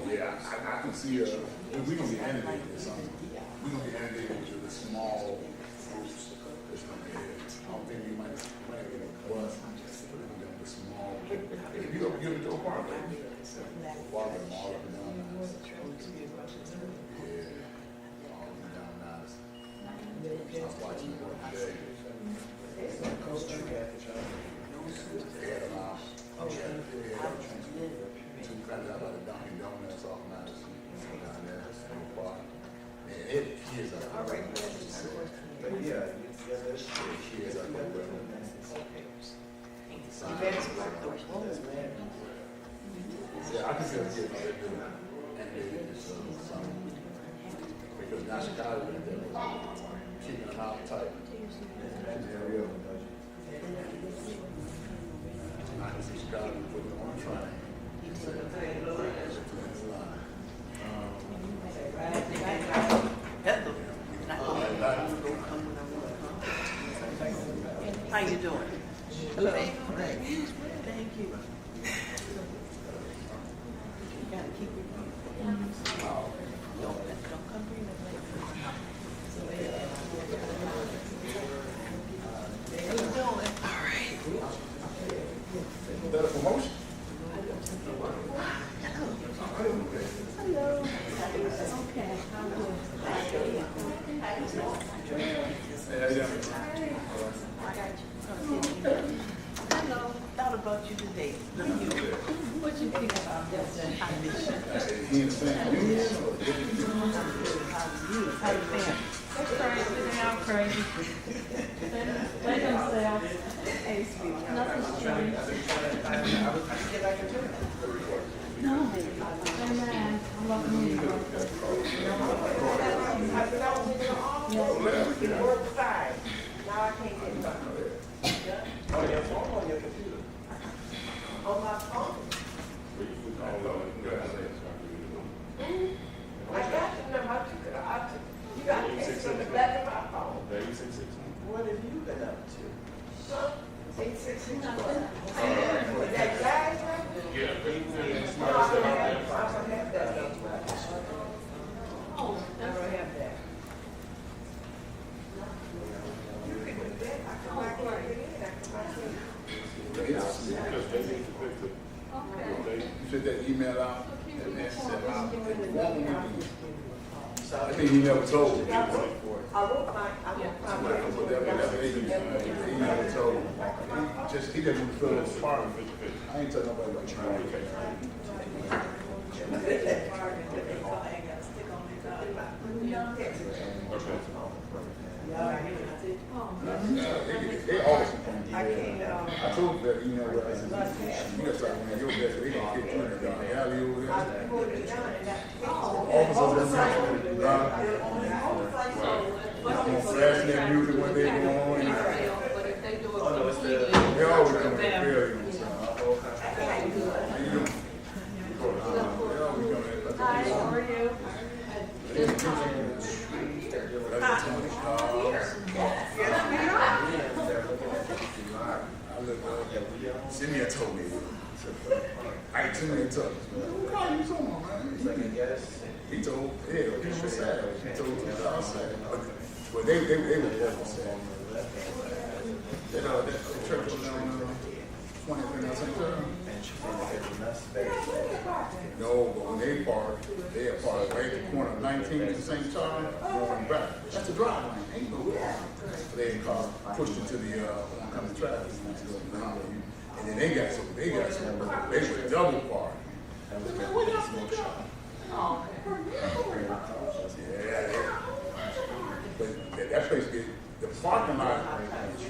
Yeah, I can see, we're gonna be inundated with something. We're gonna be inundated with the small groups that's gonna be here. I don't think we might get a bus, but we're gonna get the small. If you don't give it to a park, walk them all up and down. Yeah, all up and down nice. I was watching the work today. They had them out. Two credit out by the Dunkin' Donuts off Madison down there. And it kids are all right. Yeah, kids are good. Yeah, I can see the kids out there doing that. And they just because now Chicago is keeping them out tight. I can see Chicago putting them on train. How you doing? Hello. Thank you. You gotta keep it. Don't come bring it later. How you doing? All right. Is that a promotion? Hello. Okay. Yeah. Hello. Thought about you today. What you think about this? I miss you. He ain't saying How you? How you been? Crazy now, crazy. Let himself. Hey, sweetie. Nothing's changed. No. Amen. I'm loving you. Now I can't get it. On your phone or your computer? On my phone. I got the number. I took it. You got to take some of that in my phone. What have you been up to? 866. That guy's number? Yeah. No, I don't have that. Oh, I don't have that. You can do that. I can back it in. I can back it in. okay. You sent that email out and then said, I think he never told me. I wrote my. He never told me. He just moved to the farm. I ain't telling nobody about trying. They always complain. I told you that email where I said, you gotta start when your best, they gonna get $200 alley over there. Officers in there, flashing their music when they go on. But if they do it completely, They always come to them. fair, you know. How you doing? They always come in. Hi, how are you? Simeon told me. I Simeon told me. Who are you talking about, man? He told, yeah, he was sad. He told me I was sad. But they were both sad. That church was on 20th and St. No, but when they park right at the corner of 19th and St. Charles, going back. That's a drive lane. Ain't no way. They car pushed into the oncoming traffic. And then they were double parked. Oh, Yeah. But that place get the parking lot.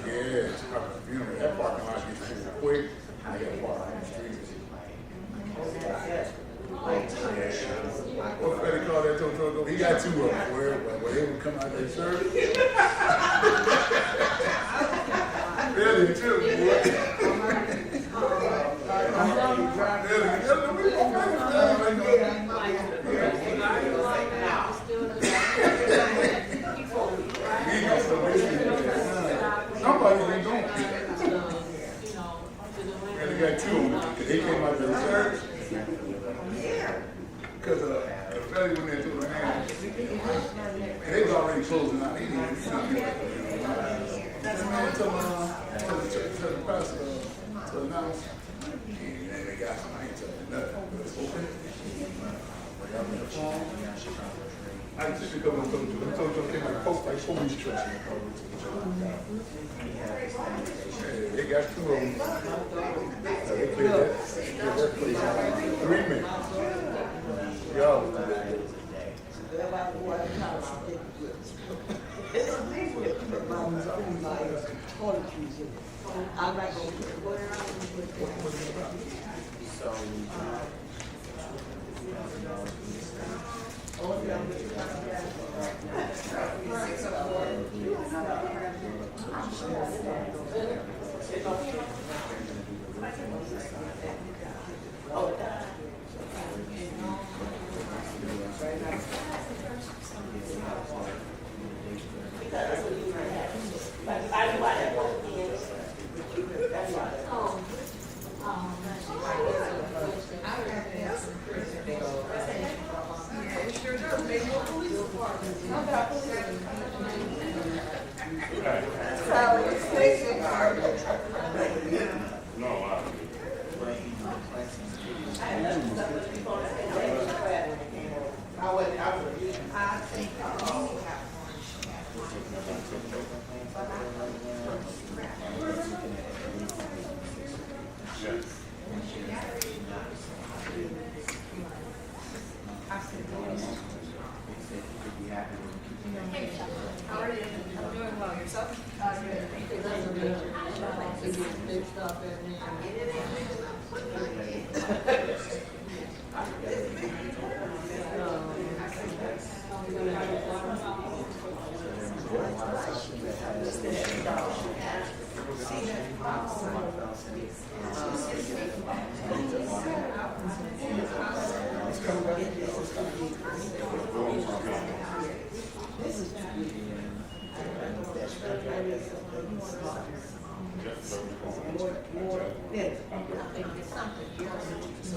Yeah, that parking lot gets full quick. I got to park on the street. What Freddie called that Toto? He got two of them. Where they would come out their service. Really, too. Somebody ain't going. Really got two of them. They came out of the church. Because the fellas when they took my hand, they was already closing out. He didn't see me. That's the man told the church, told the pastor to announce. And then they got some, I ain't telling nothing. But it's okay. I just should come and told you. I told you I came like police trucks. They got 2 of them. They cleared that. 3 men. Yo. I'm not going to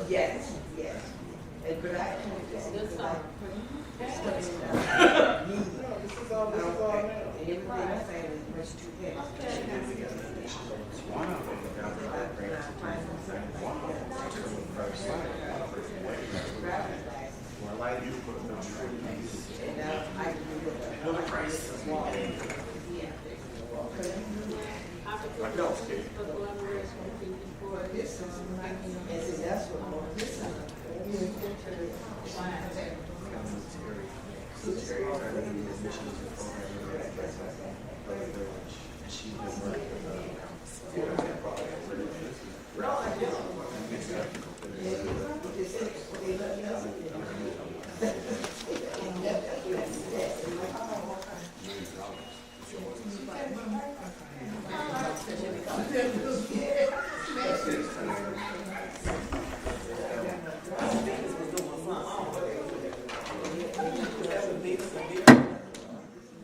Yes, yes. But I this is all everything I say is much too heavy.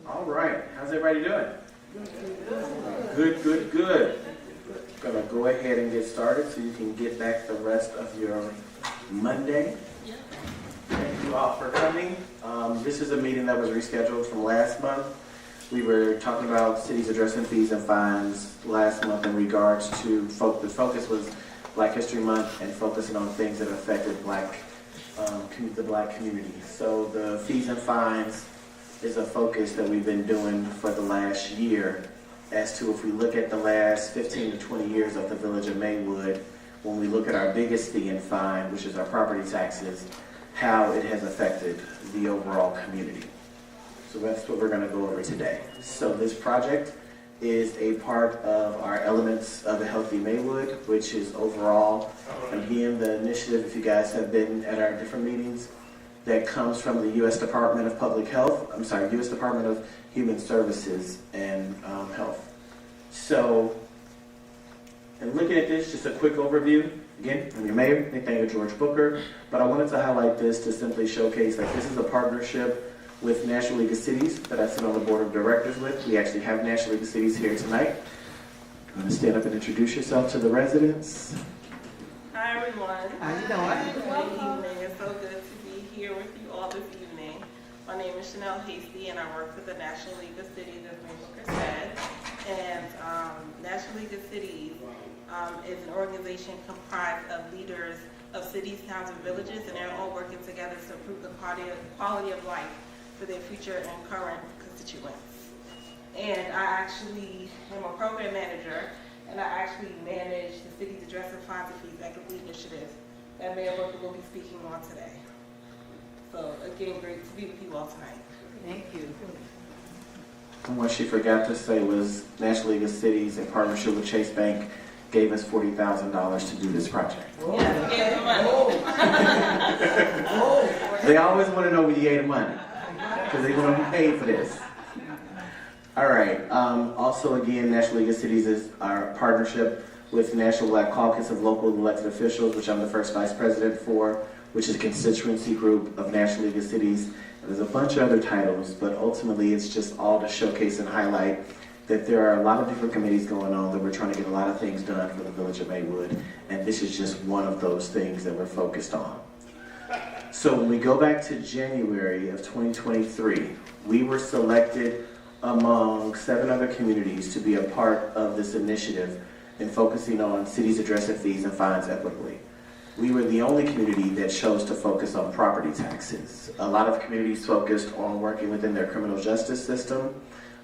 All right, how's everybody doing? Good, good, good. Gonna go ahead and get started so you can get back the rest of your Monday. Thank you all for coming. This is a meeting that was rescheduled from last month. We were talking about cities addressing fees and fines last month in regards to the focus was Black History Month and focusing on things that affected the Black community. So the fees and fines is a focus that we've been doing for the last year as to if we look at the last 15 to 20 years of the village of Maywood, when we look at our biggest fee and fine, which is our property taxes, how it has affected the overall community. So that's what we're going to go over today. So this project is a part of our Elements of a Healthy Maywood, which is overall, again, the initiative, if you guys have been at our different meetings, that comes from the U.S. Department of Public Health, U.S. Department of Human Services and Health. So, in looking at this, just a quick overview. Again, I'm your mayor, Nathaniel George Booker, but I wanted to highlight this to simply showcase that this is a partnership with National League of Cities that I sit on the board of directors with. We actually have National League of Cities here tonight. I'm going to stand up and introduce yourself to the residents. Hi everyone. How you doing? Good evening. It's so good to be here. My name is Chanel Hasty, and I work for the National League of Cities, as my booker said. And National League of Cities is an organization comprised of leaders of cities, towns, and villages, and they're all working together to improve the quality of life for their future and current constituents. And I actually am a program manager, and I actually manage the city's Address and Funds and Fees Equity Initiative that Mayor Booker will be speaking on today. So again, great to be with you all tonight. Thank you. And what she forgot to say was National League of Cities, in partnership with Chase Bank, gave us $40,000 to do this project. Yes, we gave them money. They always want to know where you gave the money, because they want to be paid for this. All right. Also, again, National League of Cities is our partnership with the National Black Caucus of Local Elected Officials, which I'm the first vice president for, which is a constituency group of National League of Cities. And there's a bunch of other titles, but ultimately it's just all to showcase and highlight that there are a lot of different committees going on, that we're trying to get a lot of things done for the village of Maywood, and this is just one of those things that we're focused on. So when we go back to January of 2023, we were selected among 7 other communities to be a part of this initiative in focusing on cities addressing fees and fines equitably. We were the only community that chose to focus on property taxes. A lot of communities focused on working within their criminal justice system.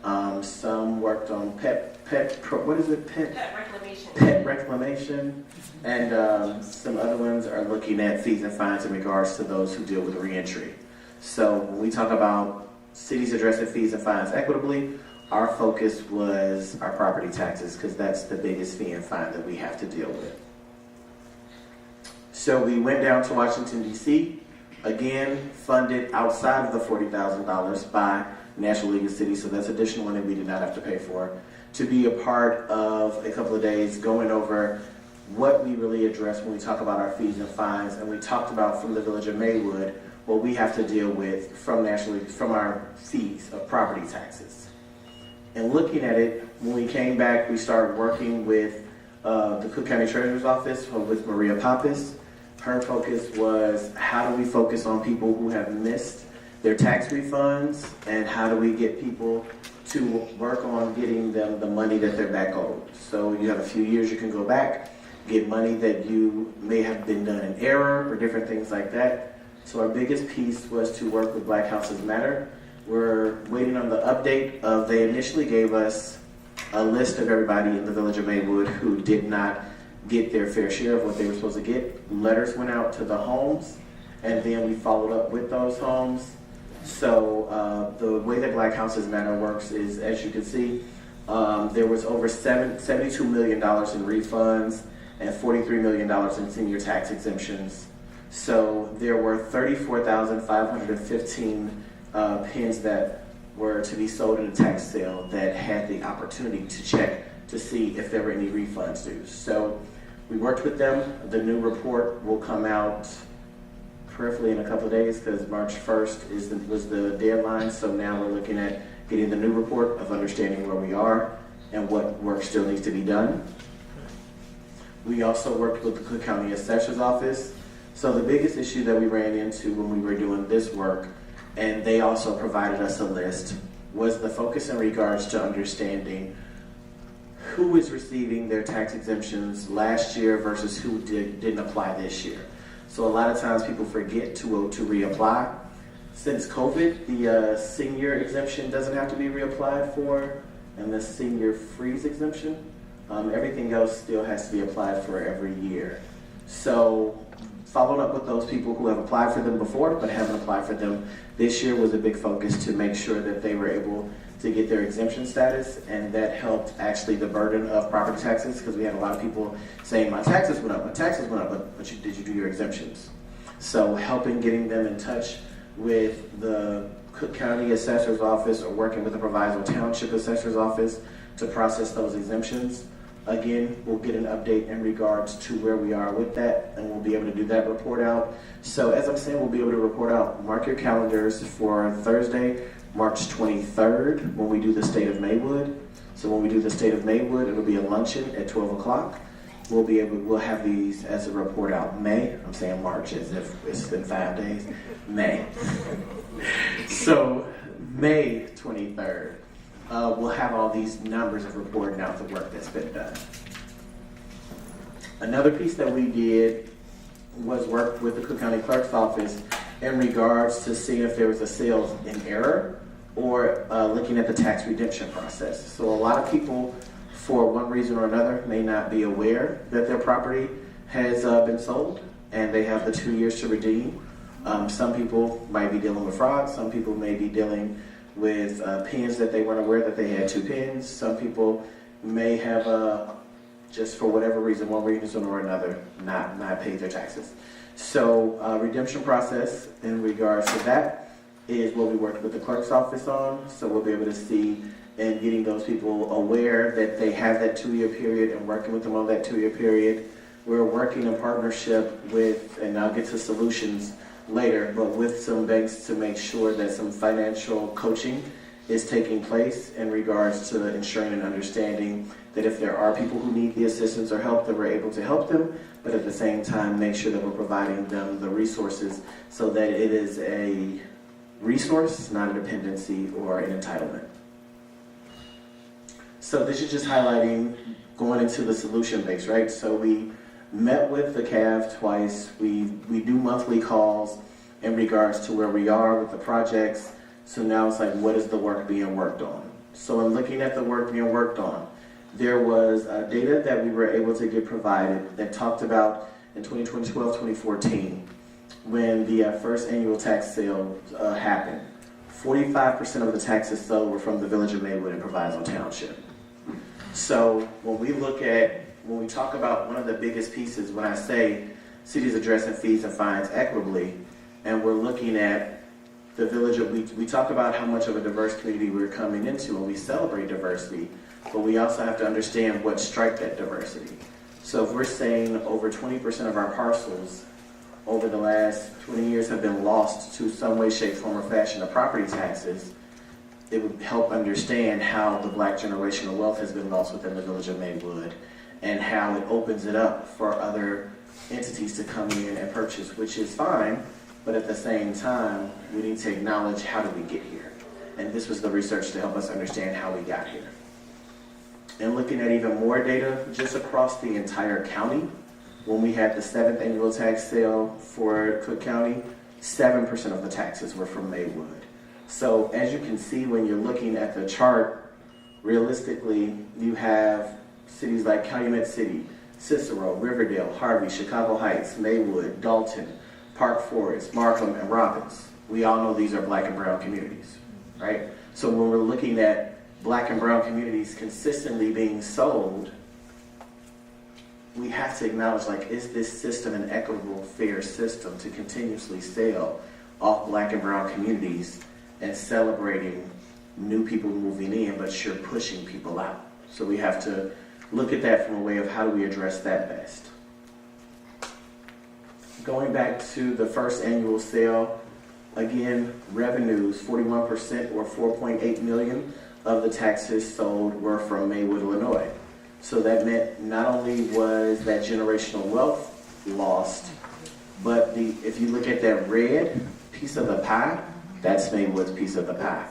Some worked on pet reclamation, and some other ones are looking at fees and fines in regards to those who deal with reentry. So when we talk about cities addressing fees and fines equitably, our focus was our property taxes, because that's the biggest fee and fine that we have to deal with. So we went down to Washington, D.C., again, funded outside of the $40,000 by National League of Cities, so that's additional money we did not have to pay for, to be a part of a couple of days going over what we really address when we talk about our fees and fines, and we talked about from the village of Maywood what we have to deal with from our fees of property taxes. And looking at it, when we came back, we started working with the Cook County Treasurer's Office with Maria Pappas. Her focus was, how do we focus on people who have missed their tax refunds, and how do we get people to work on getting them the money that they're back owed. So you have a few years you can go back, get money that you may have been done in error or different things like that. So our biggest piece was to work with Black Houses Matter. We're waiting on the update of, they initially gave us a list of everybody in the village of Maywood who did not get their fair share of what they were supposed to get. Letters went out to the homes, and then we followed up with those homes. So the way that Black Houses Matter works is, as you can see, there was over $72 million in refunds and $43 million in senior tax exemptions. So there were 34,515 pins that were to be sold in a tax sale that had the opportunity to check to see if there were any refunds due. So we worked with them. The new report will come out prayerfully in a couple of days, because March 1st was the deadline. So now we're looking at getting the new report of understanding where we are and what work still needs to be done. We also worked with the Cook County Assessor's Office. So the biggest issue that we ran into when we were doing this work, and they also provided us a list, was the focus in regards to understanding who is receiving their tax exemptions last year versus who didn't apply this year. So a lot of times people forget to reapply. Since COVID, the senior exemption doesn't have to be reapplied for, and the senior freeze exemption, everything else still has to be applied for every year. So following up with those people who have applied for them before but haven't applied for them this year was a big focus, to make sure that they were able to get their exemption status, and that helped actually the burden of property taxes, because we had a lot of people saying, my taxes went up, but did you do your exemptions? So helping getting them in touch with the Cook County Assessor's Office, or working with the Proviso Township Assessor's Office to process those exemptions. Again, we'll get an update in regards to where we are with that, and we'll be able to do that report out. So as I'm saying, we'll be able to report out. Mark your calendars for Thursday, March 23rd, when we do the State of Maywood. So when we do the State of Maywood, it'll be a luncheon at 12 o'clock. we'll have these as a report out May. I'm saying March as if it's been 5 days. May. So May 23rd, we'll have all these numbers of reporting out the work that's been done. Another piece that we did was work with the Cook County Clerk's Office in regards to seeing if there was a sales in error or looking at the tax redemption process. So a lot of people, for one reason or another, may not be aware that their property has been sold and they have the 2 years to redeem. Some people might be dealing with fraud. Some people may be dealing with pins that they weren't aware that they had 2 pins. Some people may have, just for whatever reason, one reason or another, not paid their taxes. So redemption process in regards to that is what we worked with the clerk's office on. So we'll be able to see and getting those people aware that they have that 2-year period and working with them on that 2-year period. We're working in partnership with, and I'll get to solutions later, but with some banks to make sure that some financial coaching is taking place in regards to ensuring and understanding that if there are people who need the assistance or help, that we're able to help them, but at the same time make sure that we're providing them the resources so that it is a resource, not a dependency or an entitlement. So this is just highlighting going into the solution base, right? So we met with the CAV twice. We do monthly calls in regards to where we are with the projects. So now it's like, what is the work being worked on? So in looking at the work being worked on, there was data that we were able to get provided that talked about in 2012, 2014, when the first annual tax sale happened. 45% of the taxes sold were from the village of Maywood and Proviso Township. So when we talk about one of the biggest pieces, when I say cities addressing fees and fines equitably, and we're looking at the village of, we talk about how much of a diverse community we're coming into, and we celebrate diversity, but we also have to understand what strike that diversity. So if we're saying over 20% of our parcels over the last 20 years have been lost to some way, shape, form, or fashion of property taxes, it would help understand how the Black generational wealth has been lost within the village of Maywood and how it opens it up for other entities to come in and purchase, which is fine, but at the same time, we need to acknowledge how did we get here. And this was the research to help us understand how we got here. And looking at even more data just across the entire county, when we had the 7th annual tax sale for Cook County, 7% of the taxes were from Maywood. So as you can see when you're looking at the chart, realistically, you have cities like Calumet City, Cicero, Riverdale, Harvey, Chicago Heights, Maywood, Dalton, Park Forest, Markham, and Robbins. We all know these are Black and brown communities, right? So when we're looking at Black and brown communities consistently being sold, we have to acknowledge, like, is this system an equitable, fair system to continuously sell off Black and brown communities and celebrating new people moving in, but you're pushing people out? So we have to look at that from a way of how do we address that best. Going back to the first annual sale, again, revenues, 41% or $4.8 million of the taxes sold were from Maywood, Illinois. So that meant not only was that generational wealth lost, but if you look at that red piece of the pie, that's Maywood's piece of the pie,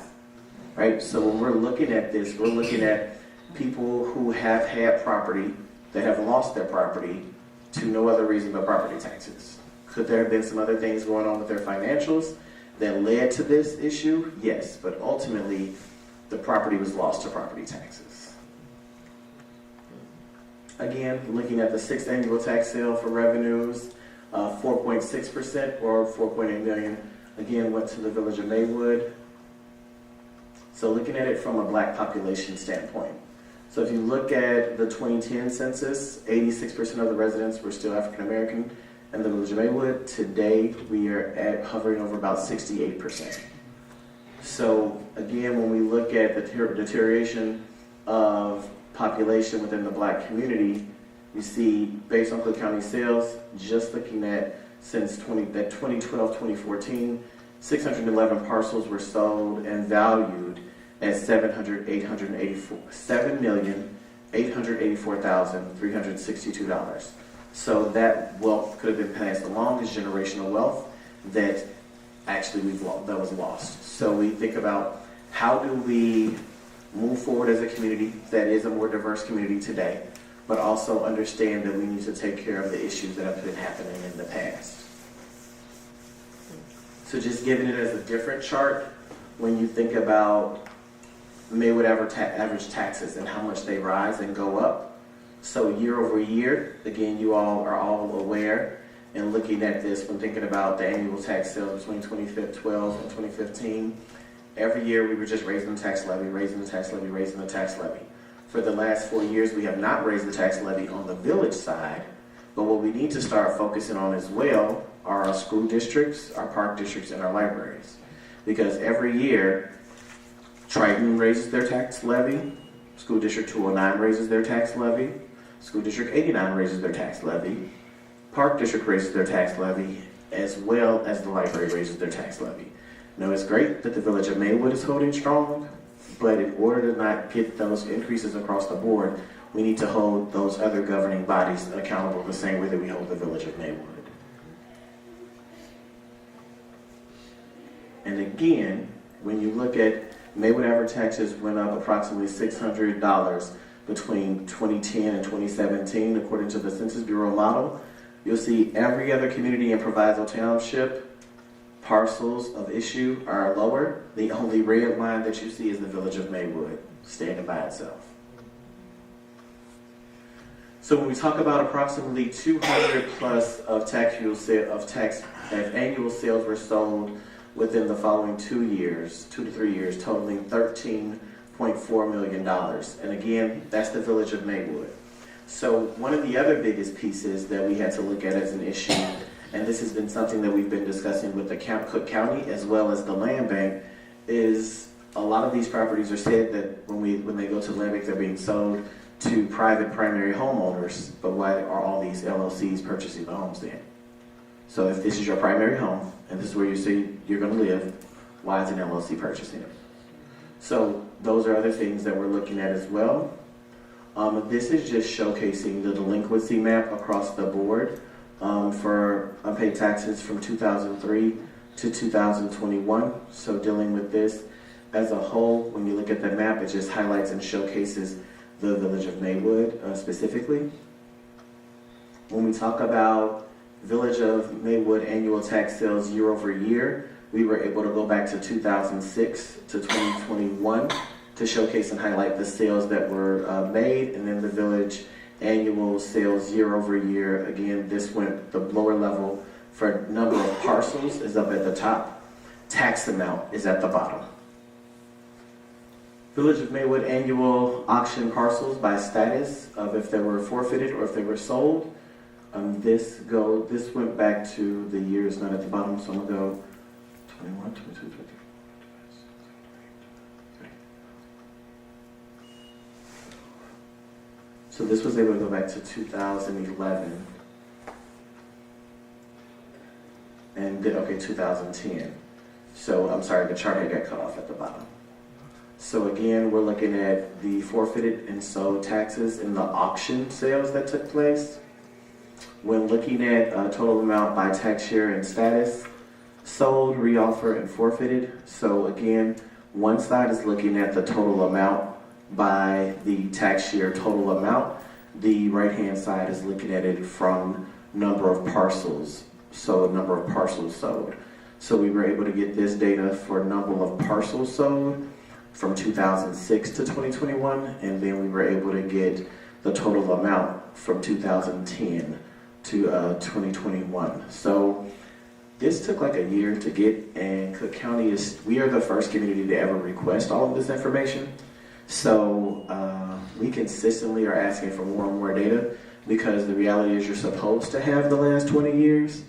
right? So when we're looking at this, we're looking at people who have had property that have lost their property to no other reason but property taxes. Could there have been some other things going on with their financials that led to this issue? Yes, but ultimately, the property was lost to property taxes. Again, looking at the 6th annual tax sale for revenues, 4.6% or $4.8 million, again, went to the village of Maywood. So looking at it from a Black population standpoint. So if you look at the 2010 census, 86% of the residents were still African American in the village of Maywood. Today, we are at hovering over about 68%. So again, when we look at the deterioration of population within the Black community, we see, based on Cook County sales, just looking at since 2012-2014, 611 parcels were sold and valued at $7,884,000 $884,362. So that wealth could have been passed along as generational wealth that actually that was lost. So we think about how do we move forward as a community that is a more diverse community today, but also understand that we need to take care of the issues that have been happening in the past. So just giving it as a different chart, when you think about Maywood average taxes and how much they rise and go up. So year over year, again, you all are all aware and looking at this when thinking about the annual tax sales between 2012 and 2015. Every year we were just raising the tax levy, raising the tax levy, raising the tax levy. For the last 4 years, we have not raised the tax levy on the village side, but what we need to start focusing on as well are our school districts, our park districts, and our libraries. Because every year, Triton raises their tax levy, School District 209 raises their tax levy, School District 89 raises their tax levy, Park District raises their tax levy, as well as the library raises their tax levy. Now, it's great that the Village of Maywood is holding strong, but in order to not get those increases across the board, we need to hold those other governing bodies accountable the same way that we hold the Village of Maywood. And again, when you look at Maywood average taxes went up approximately $600 between 2010 and 2017, according to the Census Bureau model. You'll see every other community in Proviso Township, parcels of issue are lower. The only red line that you see is the Village of Maywood, standing by itself. So when we talk about approximately 200 plus of annual sales were sold within the following 2 to 3 years, totaling $13.4 million. And again, that's the Village of Maywood. So one of the other biggest pieces that we had to look at as an issue, and this has been something that we've been discussing with the Cook County as well as the land bank, is a lot of these properties are said that when they go to land bank, they're being sold to private primary homeowners, but why are all these LLCs purchasing the homes then? So if this is your primary home, and this is where you say you're going to live, why is an LLC purchasing it? So those are other things that we're looking at as well. This is just showcasing the delinquency map across the board for unpaid taxes from 2003 to 2021. So dealing with this as a whole, when you look at the map, it just highlights and showcases the Village of Maywood specifically. When we talk about Village of Maywood annual tax sales year over year, we were able to go back to 2006 to 2021 to showcase and highlight the sales that were made, and then the village annual sales year over year. Again, this went the lower level for number of parcels is up at the top, tax amount is at the bottom. Village of Maywood annual auction parcels by status of if they were forfeited or if they were sold. This went back to the years not at the bottom, so I'm going to go 21, 22, 23. So this was able to go back to 2011. And then, 2010. So, I'm sorry, the chart had got cut off at the bottom. So again, we're looking at the forfeited and sold taxes in the auction sales that took place. When looking at total amount by tax year and status, sold, reoffer, and forfeited. So again, one side is looking at the total amount by the tax year total amount. The right-hand side is looking at it from number of parcels. So number of parcels sold. So we were able to get this data for number of parcels sold from 2006 to 2021, and then we were able to get the total amount from 2010 to 2021. So this took like a year to get, and Cook County we are the first community to ever request all of this information. So we consistently are asking for more and more data, because the reality is you're supposed to have the last 20 years,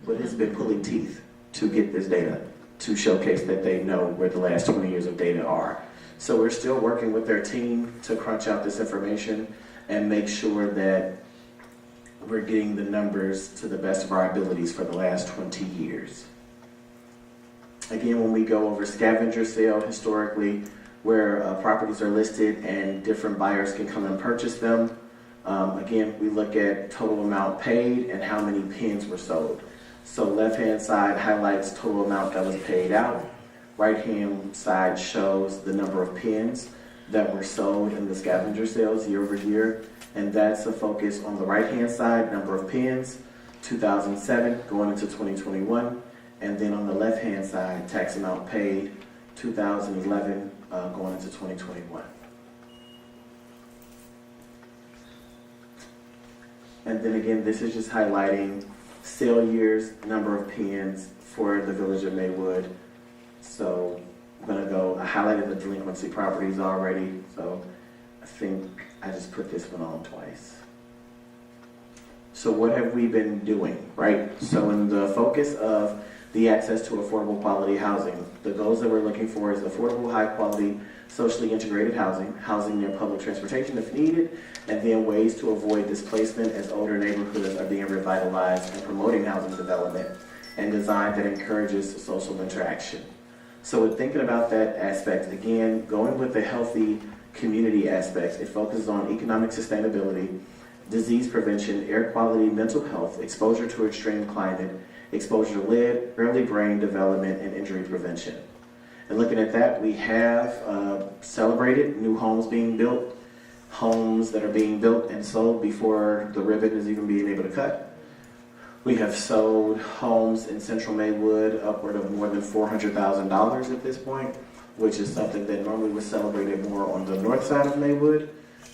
but it's been pulling teeth to get this data to showcase that they know where the last 20 years of data are. So we're still working with their team to crunch out this information and make sure that we're getting the numbers to the best of our abilities for the last 20 years. Again, when we go over scavenger sale, historically, where properties are listed and different buyers can come and purchase them. Again, we look at total amount paid and how many pins were sold. So left-hand side highlights total amount that was paid out. Right-hand side shows the number of pins that were sold in the scavenger sales year over year. And that's a focus on the right-hand side, number of pins, 2007 going into 2021. And then on the left-hand side, tax amount paid, 2011 going into 2021. And then again, this is just highlighting sale years, number of pins for the village of Maywood. So I'm gonna go, I highlighted the delinquency properties already, so I think I just put this one on twice. So what have we been doing, right? So in the focus of the access to affordable quality housing, the goals that we're looking for is affordable, high quality, socially integrated housing near public transportation if needed, and then ways to avoid displacement as older neighborhoods are being revitalized, and promoting housing development and design that encourages social interaction. So with thinking about that aspect, again, going with the healthy community aspects, it focuses on economic sustainability, disease prevention, air quality, mental health, exposure to extreme climate, exposure to lead, early brain development, and injury prevention. And looking at that, we have celebrated new homes being built, homes that are being built and sold before the ribbon is even being able to cut. We have sold homes in Central Maywood upward of more than $400,000 at this point, which is something that normally was celebrated more on the north side of Maywood.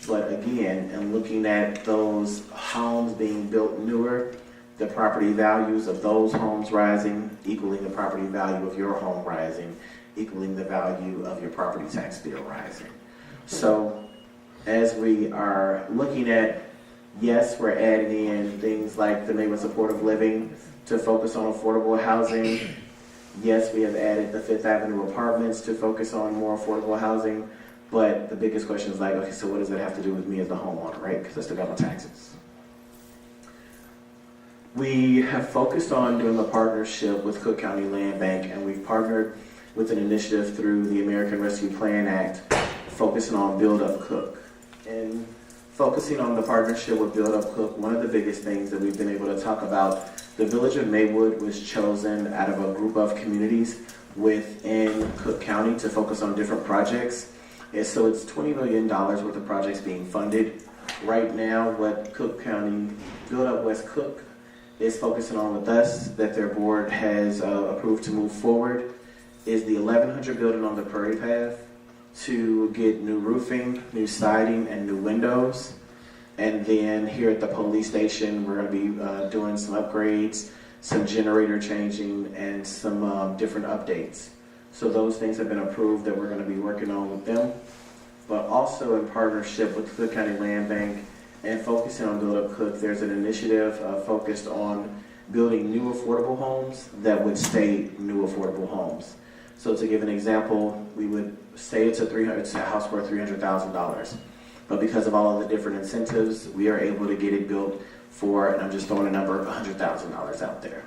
But again, and looking at those homes being built newer, the property values of those homes rising, equaling the property value of your home rising, equaling the value of your property tax bill rising. So as we are looking at, yes, we're adding in things like the Maywood Supportive Living to focus on affordable housing. Yes, we have added the Fifth Avenue apartments to focus on more affordable housing. But the biggest question is like, okay, so what does that have to do with me as the homeowner, right? Because I still got my taxes. We have focused on doing a partnership with Cook County Land Bank, and we've partnered with an initiative through the American Rescue Plan Act, focusing on Build Up Cook. And focusing on the partnership with Build Up Cook, one of the biggest things that we've been able to talk about, the village of Maywood was chosen out of a group of communities within Cook County to focus on different projects. And so it's $20 million worth of projects being funded. Right now, what Cook County, Build Up West Cook, is focusing on with us, that their board has approved to move forward, is the 1100 building on the Prairie Path to get new roofing, new siding, and new windows. And then here at the police station, we're going to be doing some upgrades, some generator changing, and some different updates. So those things have been approved that we're going to be working on with them. But also in partnership with Cook County Land Bank and focusing on Build Up Cook, there's an initiative focused on building new affordable homes that would stay new affordable homes. So to give an example, we would say it's a house worth $300,000. But because of all of the different incentives, we are able to get it built for, and I'm just throwing a number, $100,000 out there.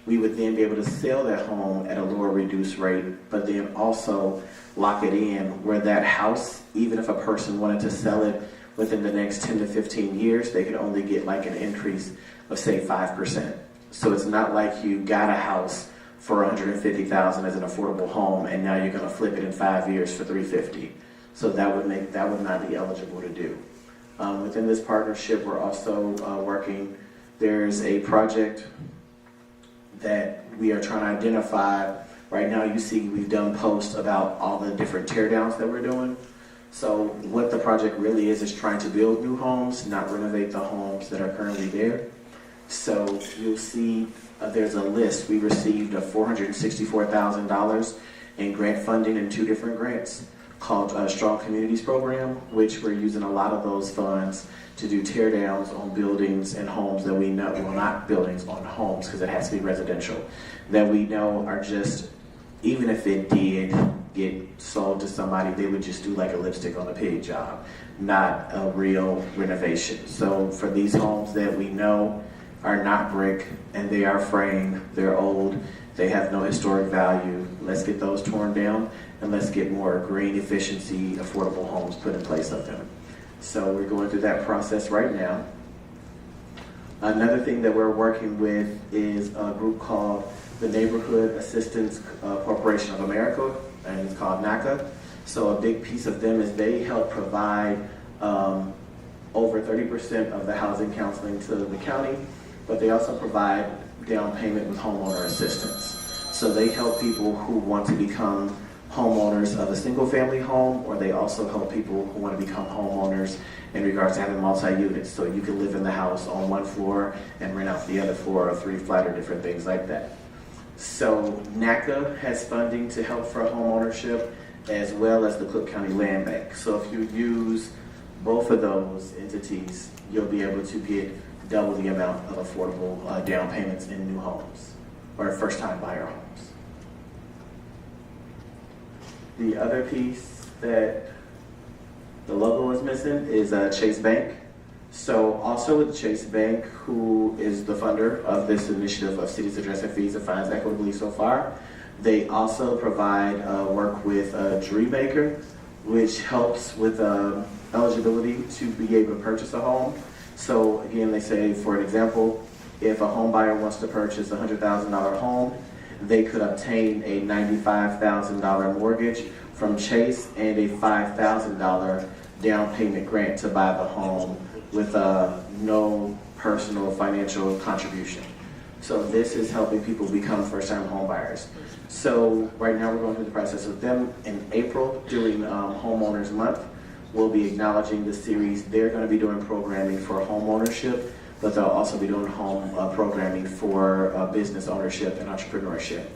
We would then be able to sell that home at a lower reduced rate, but then also lock it in where that house, even if a person wanted to sell it within the next 10 to 15 years, they could only get like an increase of say 5%. So it's not like you got a house for $150,000 as an affordable home and now you're going to flip it in 5 years for $350,000. So that would not be eligible to do. Within this partnership, we're also working, there's a project that we are trying to identify. Right now you see we've done posts about all the different tear downs that we're doing. So what the project really is trying to build new homes, not renovate the homes that are currently there. So you'll see there's a list. We received $464,000 in grant funding in 2 different grants called Strong Communities Program, which we're using a lot of those funds to do tear downs on buildings and homes that we know, well, not buildings, on homes, because it has to be residential, that we know are just, even if it did get sold to somebody, they would just do like a lipstick on a pig job, not a real renovation. So for these homes that we know are not brick and they are framed, they're old, They have no historic value. Let's get those torn down, and let's get more green efficiency, affordable homes put in place of them. So we're going through that process right now. Another thing that we're working with is a group called the Neighborhood Assistance Corporation of America, and it's called NACA. So a big piece of them is they help provide over 30% of the housing counseling to the county, but they also provide down payment with homeowner assistance. So they help people who want to become homeowners of a single family home, or they also help people who want to become homeowners in regards to having multi-units. So you can live in the house on one floor and rent out the other floor, or 3-flat, or different things like that. So NACA has funding to help for homeownership, as well as the Cook County Land Bank. So if you use both of those entities, you'll be able to get double the amount of affordable down payments in new homes, or first-time buyer homes. The other piece that the logo is missing is Chase Bank. So also with Chase Bank, who is the funder of this initiative of cities addressing fees and fines equitably so far, they also provide work with Dreammaker, which helps with eligibility to be able to purchase a home. So again, they say, for an example, if a home buyer wants to purchase a $100,000 home, they could obtain a $95,000 mortgage from Chase and a $5,000 down payment grant to buy the home with no personal financial contribution. So this is helping people become first-time home buyers. So right now we're going through the process with them. In April, during Homeowners Month, we'll be acknowledging the series. They're going to be doing programming for home ownership, but they'll also be doing home programming for business ownership and entrepreneurship.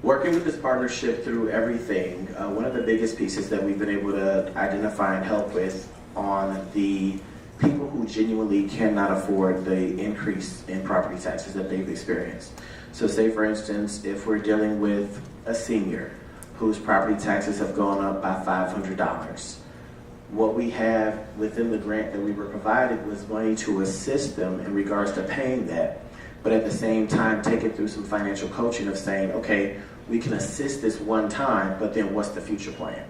Working with this partnership through everything, one of the biggest pieces that we've been able to identify and help with on the people who genuinely cannot afford the increase in property taxes that they've experienced. So say for instance, if we're dealing with a senior whose property taxes have gone up by $500, what we have within the grant that we were provided was money to assist them in regards to paying that, but at the same time take it through some financial coaching of saying, okay, we can assist this one time, but then what's the future plan?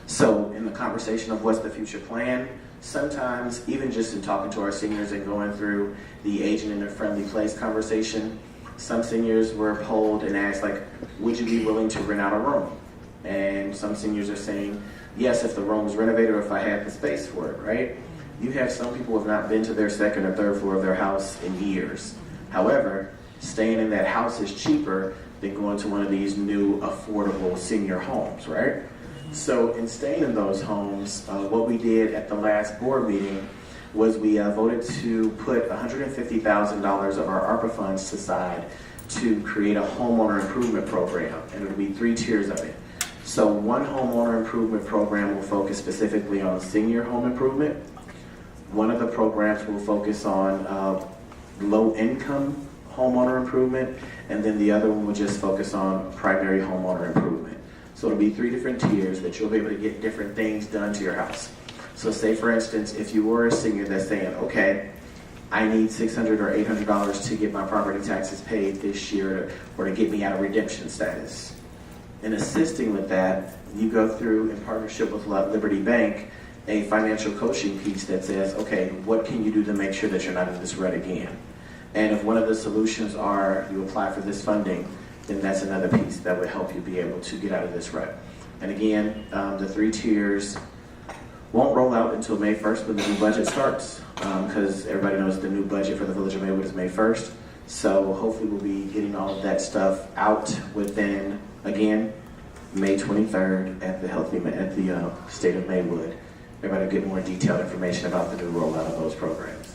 So in the conversation of what's the future plan, sometimes even just in talking to our seniors and going through the aging in a friendly place conversation, some seniors were polled and asked, like, would you be willing to rent out a room? And some seniors are saying, yes, if the room is renovated or if I had the space for it, right? You have some people who have not been to their second or third floor of their house in years. However, staying in that house is cheaper than going to one of these new affordable senior homes, right? So in staying in those homes, what we did at the last board meeting was we voted to put $150,000 of our ARPA funds aside to create a homeowner improvement program, and it'll be 3 tiers of it. So one homeowner improvement program will focus specifically on senior home improvement. One of the programs will focus on low-income homeowner improvement, and then the other one will just focus on primary homeowner improvement. So it'll be 3 different tiers that you'll be able to get different things done to your house. So say for instance, if you were a senior that's saying, okay, I need $600 or $800 to get my property taxes paid this year or to get me out of redemption status. In assisting with that, you go through in partnership with Liberty Bank a financial coaching piece that says, okay, what can you do to make sure that you're not in this rut again? And if one of the solutions are you apply for this funding, then that's another piece that would help you be able to get out of this rut. And again, the 3 tiers won't roll out until May 1st when the new budget starts, because everybody knows the new budget for the Village of Maywood is May 1st. So hopefully we'll be getting all of that stuff out within, again, May 23rd at the State of Maywood. Everybody will get more detailed information about the new rollout of those programs.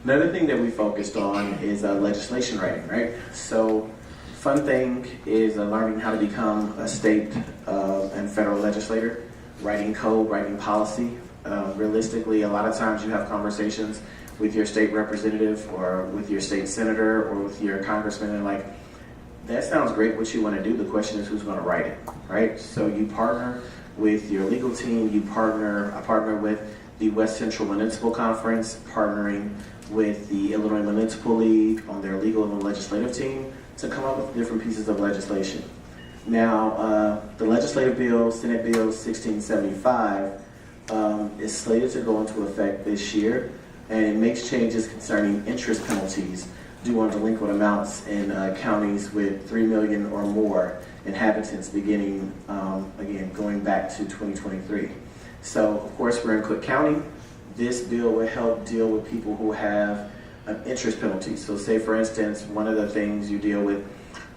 Another thing that we focused on is legislation writing, right? So fun thing is learning how to become a state and federal legislator, writing code, writing policy. Realistically, a lot of times you have conversations with your state representative or with your state senator or with your congressman and like, that sounds great what you want to do. The question is who's going to write it, right? So you partner with your legal team, I partner with the West Central Municipal Conference, partnering with the Illinois Municipal League on their legal and legislative team to come up with different pieces of legislation. Now, the legislative bill, Senate Bill 1675, is slated to go into effect this year, and it makes changes concerning interest penalties due on delinquent amounts in counties with 3 million or more inhabitants beginning, again, going back to 2023. So, of course, we're in Cook County. This bill will help deal with people who have interest penalties. So say, for instance, one of the things you deal with,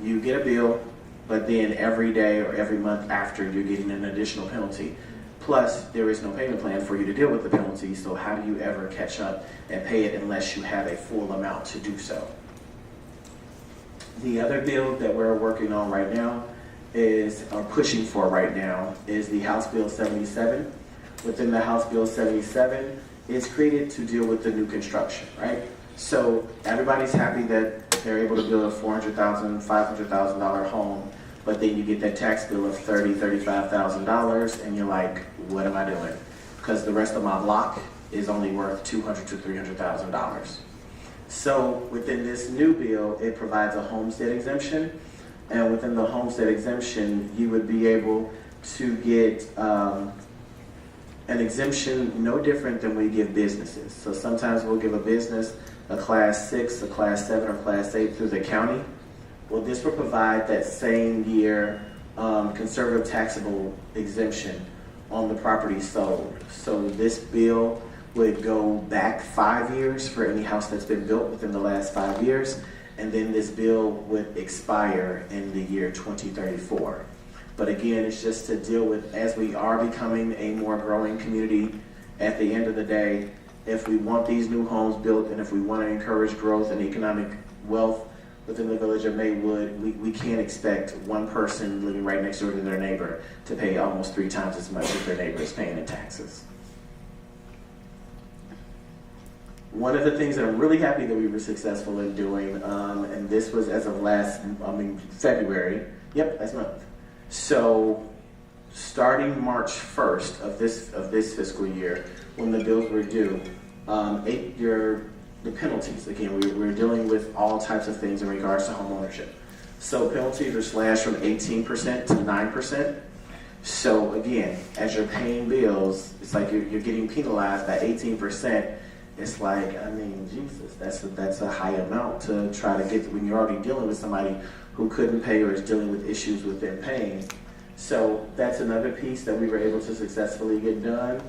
you get a bill, but then every day or every month after, you're getting an additional penalty. Plus, there is no payment plan for you to deal with the penalty, so how do you ever catch up and pay it unless you have a full amount to do so? The other bill that we're working on right now or pushing for right now, is the House Bill 77. Within the House Bill 77, it's created to deal with the new construction, right? So everybody's happy that they're able to build a $400,000, $500,000 home, but then you get that tax bill of $30,000, $35,000, and you're like, what am I doing? Because the rest of my block is only worth $200,000 to $300,000. So within this new bill, it provides a homestead exemption, and within the homestead exemption, you would be able to get an exemption no different than we give businesses. So sometimes we'll give a business a class 6, a class 7, or class 8 through the county. Well, this will provide that same year conservative taxable exemption on the property sold. So this bill would go back 5 years for any house that's been built within the last 5 years, and then this bill would expire in the year 2034. But again, it's just to deal with, as we are becoming a more growing community, at the end of the day, if we want these new homes built and if we want to encourage growth and economic wealth within the village of Maywood, we can't expect one person living right next door to their neighbor to pay almost 3 times as much as their neighbor is paying in taxes. One of the things that I'm really happy that we were successful in doing, and this was as of February, yep, last month. So starting March 1st of this fiscal year, when the bills were due, the penalties, again, we're dealing with all types of things in regards to home ownership. So penalties are slashed from 18% to 9%. So again, as you're paying bills, it's like you're getting penalized by 18%. It's like, I mean, Jesus, that's a high amount to try to get when you're already dealing with somebody who couldn't pay or is dealing with issues with them paying. So that's another piece that we were able to successfully get done,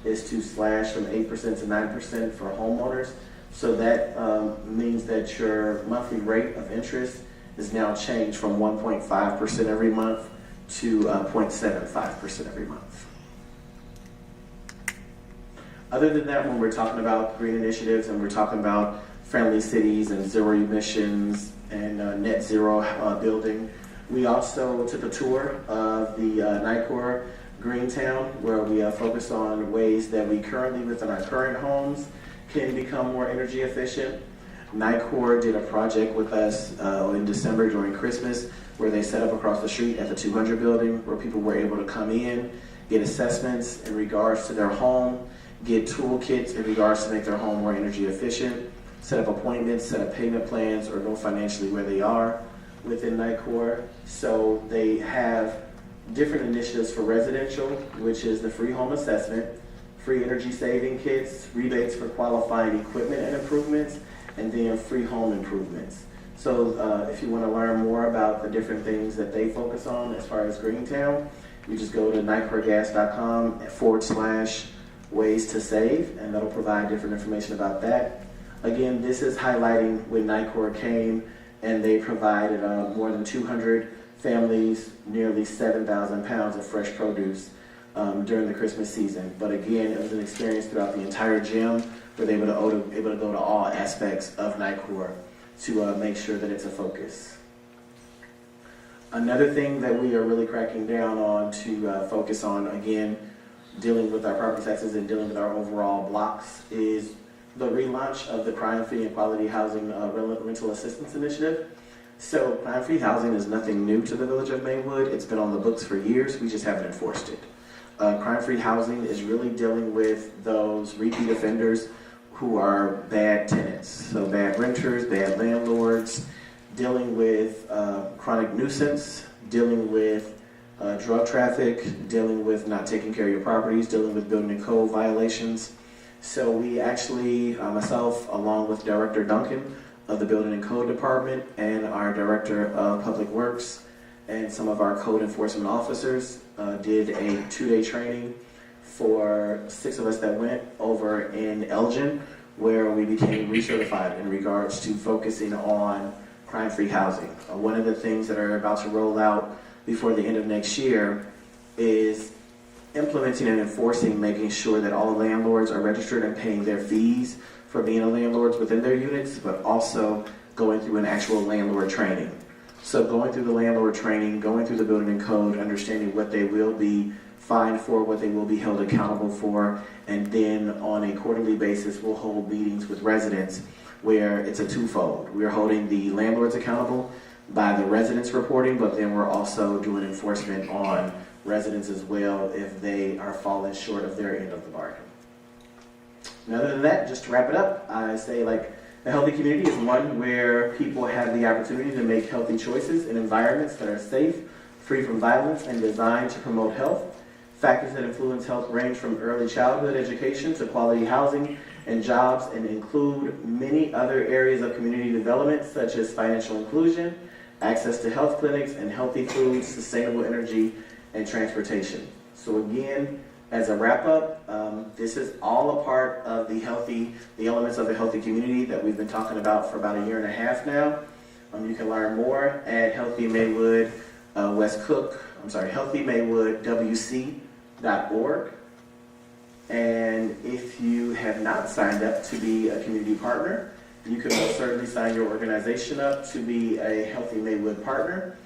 is to slash from 8% to 9% for homeowners. So that means that your monthly rate of interest is now changed from 1.5% every month to 0.75% every month. Other than that, when we're talking about green initiatives and we're talking about friendly cities and zero emissions and net zero building, we also took a tour of the NICOR Greentown, where we focused on ways that we currently, within our current homes, can become more energy efficient. NICOR did a project with us in December during Christmas, where they set up across the street at the 200 building, where people were able to come in, get assessments in regards to their home, get toolkits in regards to make their home more energy efficient, set up appointments, set up payment plans, or know financially where they are within NICOR. So they have different initiatives for residential, which is the free home assessment, free energy saving kits, rebates for qualifying equipment and improvements, and then free home improvements. So if you want to learn more about the different things that they focus on as far as Greentown, you just go to nicorgas.com/ways to save, and that'll provide different information about that. Again, this is highlighting when NICOR came and they provided more than 200 families, nearly 7,000 pounds of fresh produce during the Christmas season. But again, it was an experience throughout the entire gym where they were able to go to all aspects of NICOR to make sure that it's a focus. Another thing that we are really cracking down on to focus on, again, dealing with our property taxes and dealing with our overall blocks, is the relaunch of the crime-free and quality housing rental assistance initiative. So crime-free housing is nothing new to the village of Maywood. It's been on the books for years. We just haven't enforced it. Crime-free housing is really dealing with those repeat offenders who are bad tenants, so bad renters, bad landlords, dealing with chronic nuisance, dealing with drug traffic, dealing with not taking care of your properties, dealing with building and code violations. So we actually, myself, along with Director Duncan of the Building and Code Department and our Director of Public Works and some of our code enforcement officers did a 2-day training for 6 of us that went over in Elgin, where we became recertified in regards to focusing on crime-free housing. One of the things that are about to roll out before the end of next year is implementing and enforcing, making sure that all landlords are registered and paying their fees for being a landlord within their units, but also going through an actual landlord training. So going through the landlord training, going through the building and code, understanding what they will be fined for, what they will be held accountable for, and then on a quarterly basis, we'll hold meetings with residents where it's a twofold. We're holding the landlords accountable by the residents reporting, but then we're also doing enforcement on residents as well if they are falling short of their end of the bargain. And other than that, just to wrap it up, I say like a healthy community is one where people have the opportunity to make healthy choices in environments that are safe, free from violence, and designed to promote health. Factors that influence health range from early childhood education to quality housing and jobs, and include many other areas of community development such as financial inclusion, access to health clinics and healthy foods, sustainable energy, and transportation. So again, as a wrap up, this is all a part of the elements of a healthy community that we've been talking about for about 1.5 years now. You can learn more at Healthy Maywood Healthy Maywood WC.org. And if you have not signed up to be a community partner, you can most certainly sign your organization up to be a Healthy Maywood partner.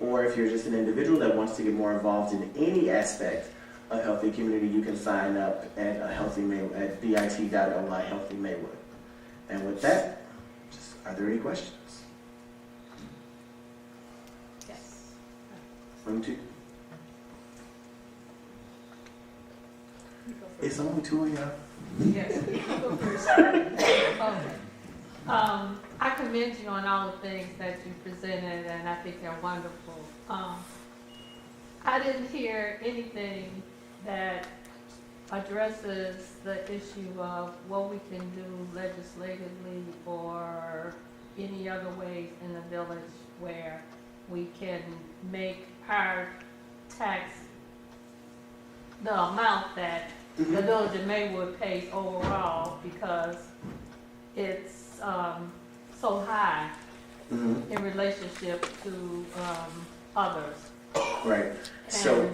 Or if you're just an individual that wants to get more involved in any aspect of healthy community, you can sign up at bit.ly Healthy Maywood. And with that, are there any questions? Yes. 1, 2. It's only 2 of y'all. Yes. Okay. I commend you on all the things that you presented, and I think they're wonderful. I didn't hear anything that addresses the issue of what we can do legislatively or any other ways in the village where we can make our tax, the amount that the village of Maywood pays overall, because it's so high in relationship to others. Right. So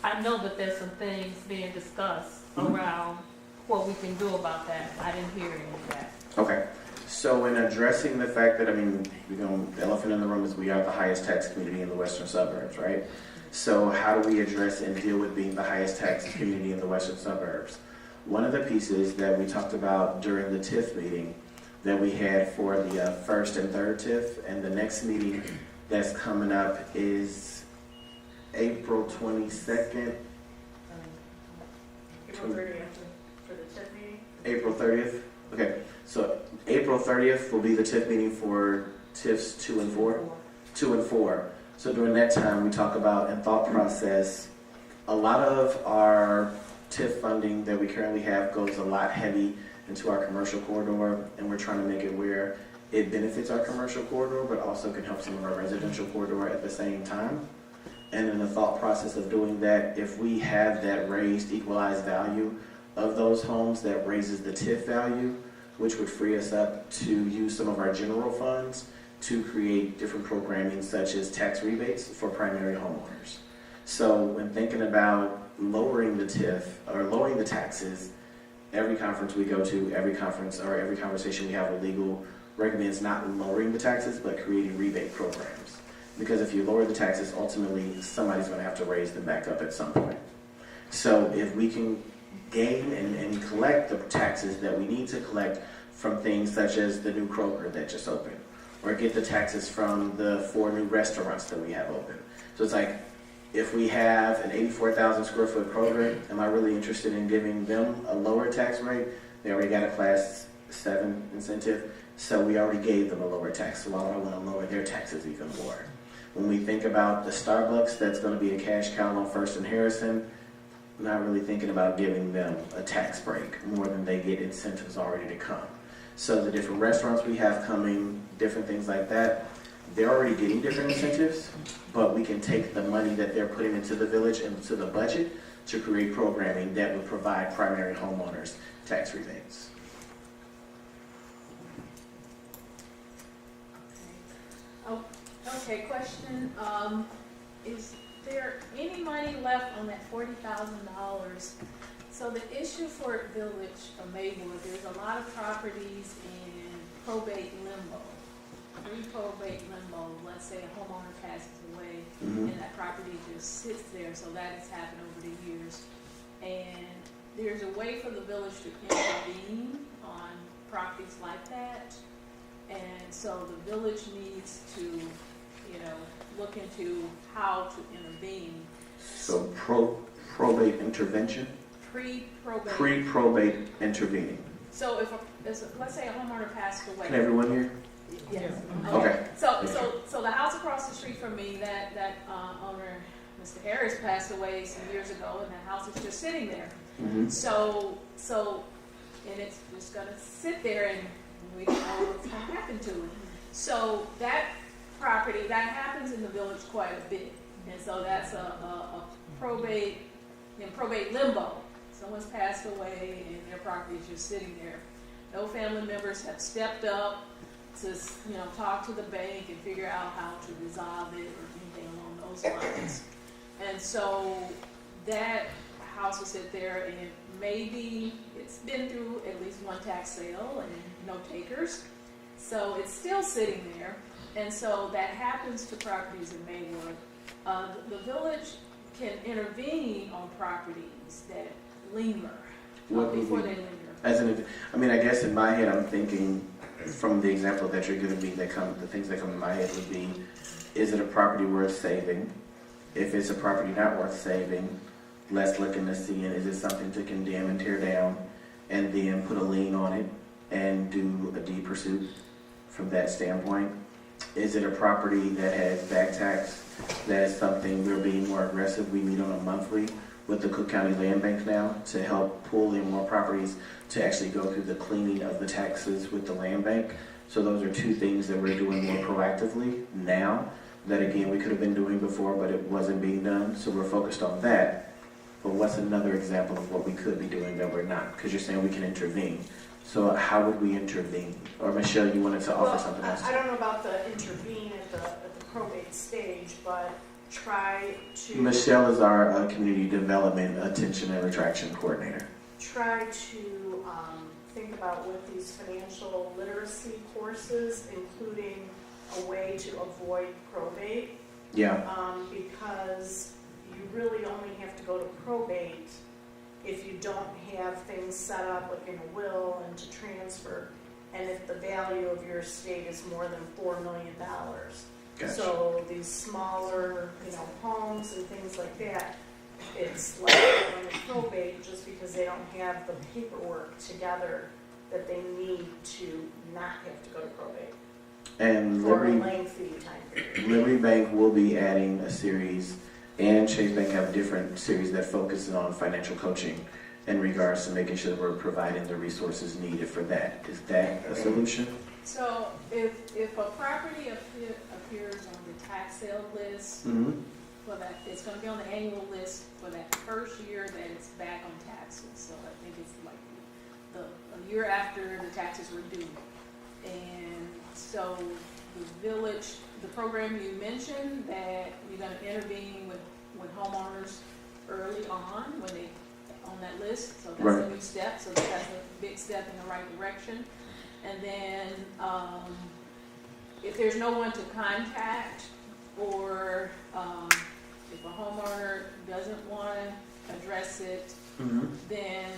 I know that there's some things being discussed around what we can do about that. I didn't hear any of that. Okay. So in addressing the fact that, the elephant in the room is we are the highest tax community in the western suburbs, right? So how do we address and deal with being the highest tax community in the western suburbs? One of the pieces that we talked about during the TIF meeting that we had for the first and third TIF, and the next meeting that's coming up is April 22nd. April 30th for the TIF meeting? April 30th? Okay, so April 30th will be the TIF meeting for TIFs 2 and 4. 2 and 4. So during that time, we talk about and thought process. A lot of our TIF funding that we currently have goes a lot heavy into our commercial corridor, and we're trying to make it where it benefits our commercial corridor, but also can help some of our residential corridor at the same time. And in the thought process of doing that, if we have that raised equalized value of those homes, that raises the TIF value, which would free us up to use some of our general funds to create different programming such as tax rebates for primary homeowners. So when thinking about lowering the TIF or lowering the taxes, every conference we go to, every conversation we have with legal recommends not lowering the taxes, but creating rebate programs. Because if you lower the taxes, ultimately somebody's going to have to raise them back up at some point. So if we can gain and collect the taxes that we need to collect from things such as the new Kroger that just opened, or get the taxes from the 4 new restaurants that we have open. So it's like, if we have an 84,000 square foot program, am I really interested in giving them a lower tax rate? They already got a class 7 incentive, so we already gave them a lower tax, so why would I want to lower their taxes even more? When we think about the Starbucks, that's going to be a cash cow on First and Harrison, I'm not really thinking about giving them a tax break more than they get incentives already to come. So the different restaurants we have coming, different things like that, they're already getting different incentives, but we can take the money that they're putting into the village and into the budget to create programming that would provide primary homeowners tax rebates. Oh, okay, question, is there any money left on that $40,000? So the issue for Village of Maywood, there's a lot of properties in probate limbo. Pre-probate limbo, let's say a homeowner passes away and that property just sits there, so that has happened over the years. And there's a way for the village to intervene on properties like that. And so the village needs to, look into how to intervene. So probate intervention? Pre-probate. Pre-probate intervening. So if let's say a homeowner passed away. Can everyone hear? Yes. Okay. So the house across the street from me, that owner, Mr. Harris, passed away some years ago, and that house is just sitting there. Mm-hmm. So and it's just gonna sit there, and we don't know what's gonna happen to it. So that property, that happens in the village quite a bit, and so that's a probate, in probate limbo. Someone's passed away, and their property is just sitting there. No family members have stepped up to talk to the bank and figure out how to resolve it or anything along those lines. And so that house will sit there, and maybe it's been through at least one tax sale and no takers. So it's still sitting there. And so that happens to properties in Maywood. The village can intervene on properties that linger before they linger. I guess in my head I'm thinking, from the example that you're giving me, the things that come in my head would be, is it a property worth saving? If it's a property not worth saving, let's look into seeing, is it something to condemn and tear down, and then put a lien on it and do a deed pursuit from that standpoint? Is it a property that has back tax? That is something we're being more aggressive. We meet on a monthly with the Cook County Land Bank now to help pull in more properties to actually go through the cleaning of the taxes with the land bank. So those are two things that we're doing more proactively now that, again, we could have been doing before, but it wasn't being done. So we're focused on that. But what's another example of what we could be doing that we're not? Because you're saying we can intervene. So how would we intervene? Or Michelle, you wanted to offer something else? I don't know about the intervene at the probate stage, but try to... Michelle is our Community Development Attention and Retraction Coordinator. Try to think about with these financial literacy courses, including a way to avoid probate. Yeah. Because you really only have to go to probate if you don't have things set up like in a will and to transfer, and if the value of your estate is more than $4 million. Gotcha. So these smaller, homes and things like that, it's like going to probate just because they don't have the paperwork together that they need to not have to go to probate. And For a lengthy time period. Liberty Bank will be adding a series, and Chase Bank have a different series that focuses on financial coaching in regards to making sure that we're providing the resources needed for that. Is that a solution? So if a property appears on the tax sale list, Mm-hmm. for that, it's going to be on the annual list for that first year that it's back on taxes. So I think it's like a year after the taxes were due. And so the village, the program you mentioned, that you're going to intervene with homeowners early on when they on that list. So that's Right. a new step. So that's a big step in the right direction. And then if there's no one to contact, or if a homeowner doesn't want to address it, Mm-hmm. then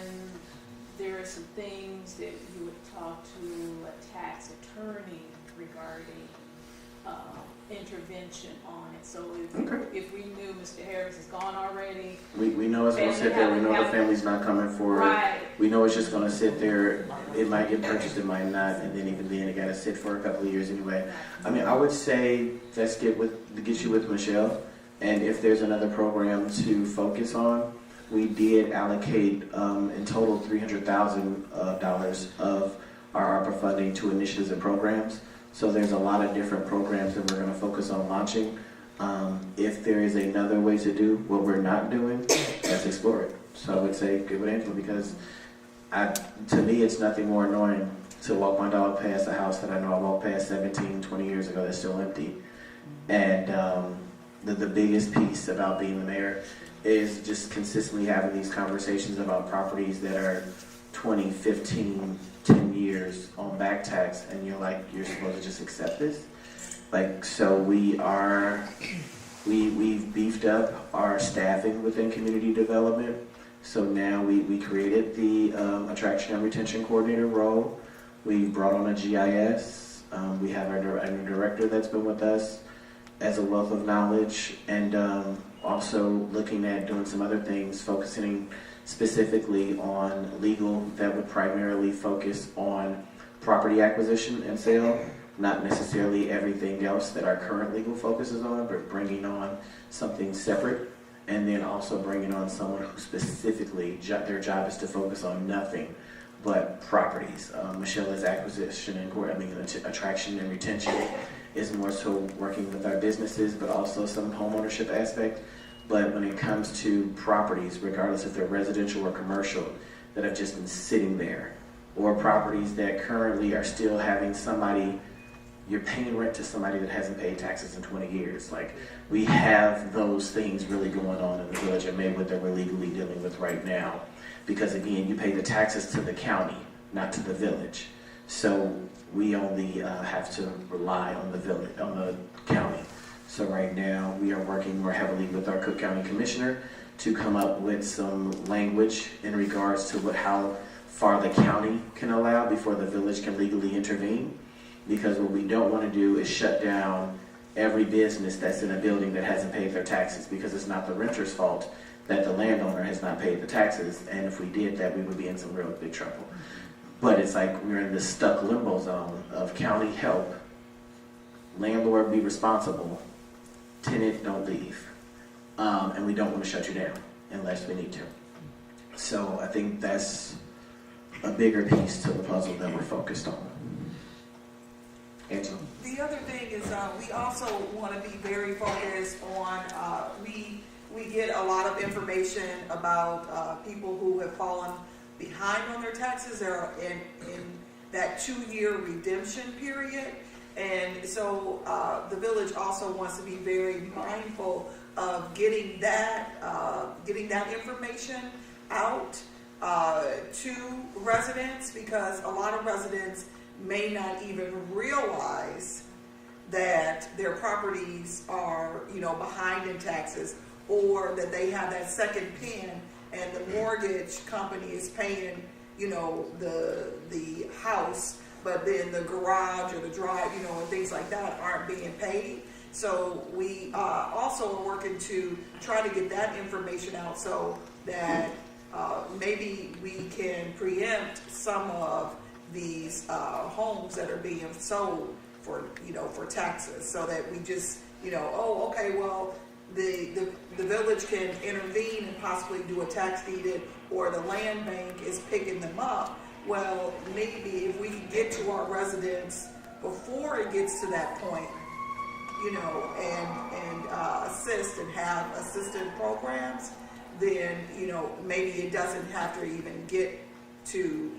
there are some things that you would talk to a tax attorney regarding. intervention on it. So Okay. if we knew Mr. Harris is gone already, We know it's gonna sit there, we know the family's not coming for it. right, We know it's just gonna sit there, it might get purchased, it might not, and then even then, it gotta sit for a couple of years anyway. I mean, I would say, let's get you with Michelle, and if there's another program to focus on, we did allocate, in total, $300,000 of our ARPA funding to initiatives and programs. So there's a lot of different programs that we're gonna focus on launching. If there is another way to do what we're not doing, let's explore it. So I would say give it Angela, because to me, it's nothing more annoying to walk my dog past a house that I know I walked past 17, 20 years ago that's still empty. And the biggest piece about being the mayor is just consistently having these conversations about properties that are 20, 15, 10 years on back tax, and you're like, you're supposed to just accept this? Like, so we've beefed up our staffing within community development. So now we created the attraction and retention coordinator role. We've brought on a GIS. We have a new director that's been with us as a wealth of knowledge, and also looking at doing some other things, focusing specifically on legal that would primarily focus on property acquisition and sale, not necessarily everything else that our current legal focuses on, but bringing on something separate, and then also bringing on someone who specifically, their job is to focus on nothing but properties. Michelle is acquisition and attraction and retention is more so working with our businesses, but also some home ownership aspect. But when it comes to properties, regardless if they're residential or commercial, that have just been sitting there, or properties that currently are still having somebody, you're paying rent to somebody that hasn't paid taxes in 20 years. Like, we have those things really going on in the village of Maywood that we're legally dealing with right now. Because again, you pay the taxes to the county, not to the village. So we only have to rely on the village, on the county. So right now, we are working more heavily with our Cook County Commissioner to come up with some language in regards to how far the county can allow before the village can legally intervene. Because what we don't want to do is shut down every business that's in a building that hasn't paid their taxes, because it's not the renter's fault that the landowner has not paid the taxes. And if we did that, we would be in some real big trouble. But it's like we're in this stuck limbo zone of county help, landlord be responsible, tenant don't leave, and we don't want to shut you down unless we need to. So I think that's a bigger piece to the puzzle that we're focused on. Angela? The other thing is we also want to be very focused on, we get a lot of information about people who have fallen behind on their taxes. They're in that 2-year redemption period. And so the village also wants to be very mindful of getting that information out to residents, because a lot of residents may not even realize that their properties are, behind in taxes, or that they have that second pin and the mortgage company is paying, the house, but then the garage or the drive, and things like that aren't being paid. So we also are working to try to get that information out so that maybe we can preempt some of these homes that are being sold for taxes, so that we just the village can intervene and possibly do a tax deeded, or the land bank is picking them up. Well, maybe if we can get to our residents before it gets to that point, and assist and have assistant programs, then maybe it doesn't have to even get to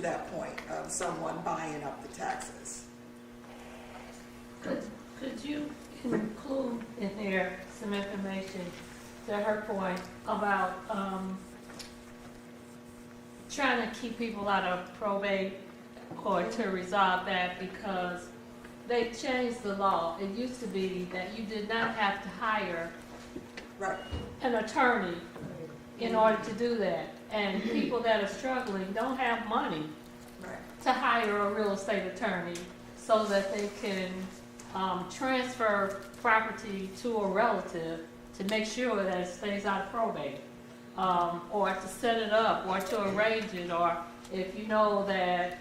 that point of someone buying up the taxes. Could you include in there some information to her point about trying to keep people out of probate, or to resolve that, because they changed the law. It used to be that you did not have to hire an attorney in order to do that. And people that are struggling don't have money to hire a real estate attorney so that they can transfer property to a relative to make sure that it stays out of probate, or to set it up, or to arrange it, or if you know that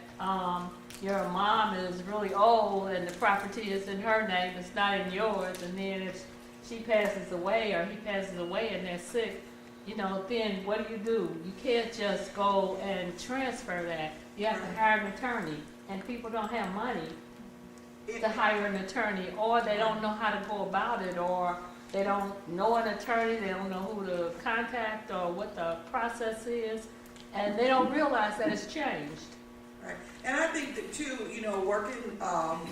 your mom is really old and the property is in her name, it's not in yours, and then if she passes away or he passes away and they're sick, you know, then what do? You can't just go and transfer that. You have to hire an attorney, and people don't have money to hire an attorney, or they don't know how to go about it, or they don't know an attorney, they don't know who to contact or what the process is, and they don't realize that it's changed. Right. And I think that too, you know, working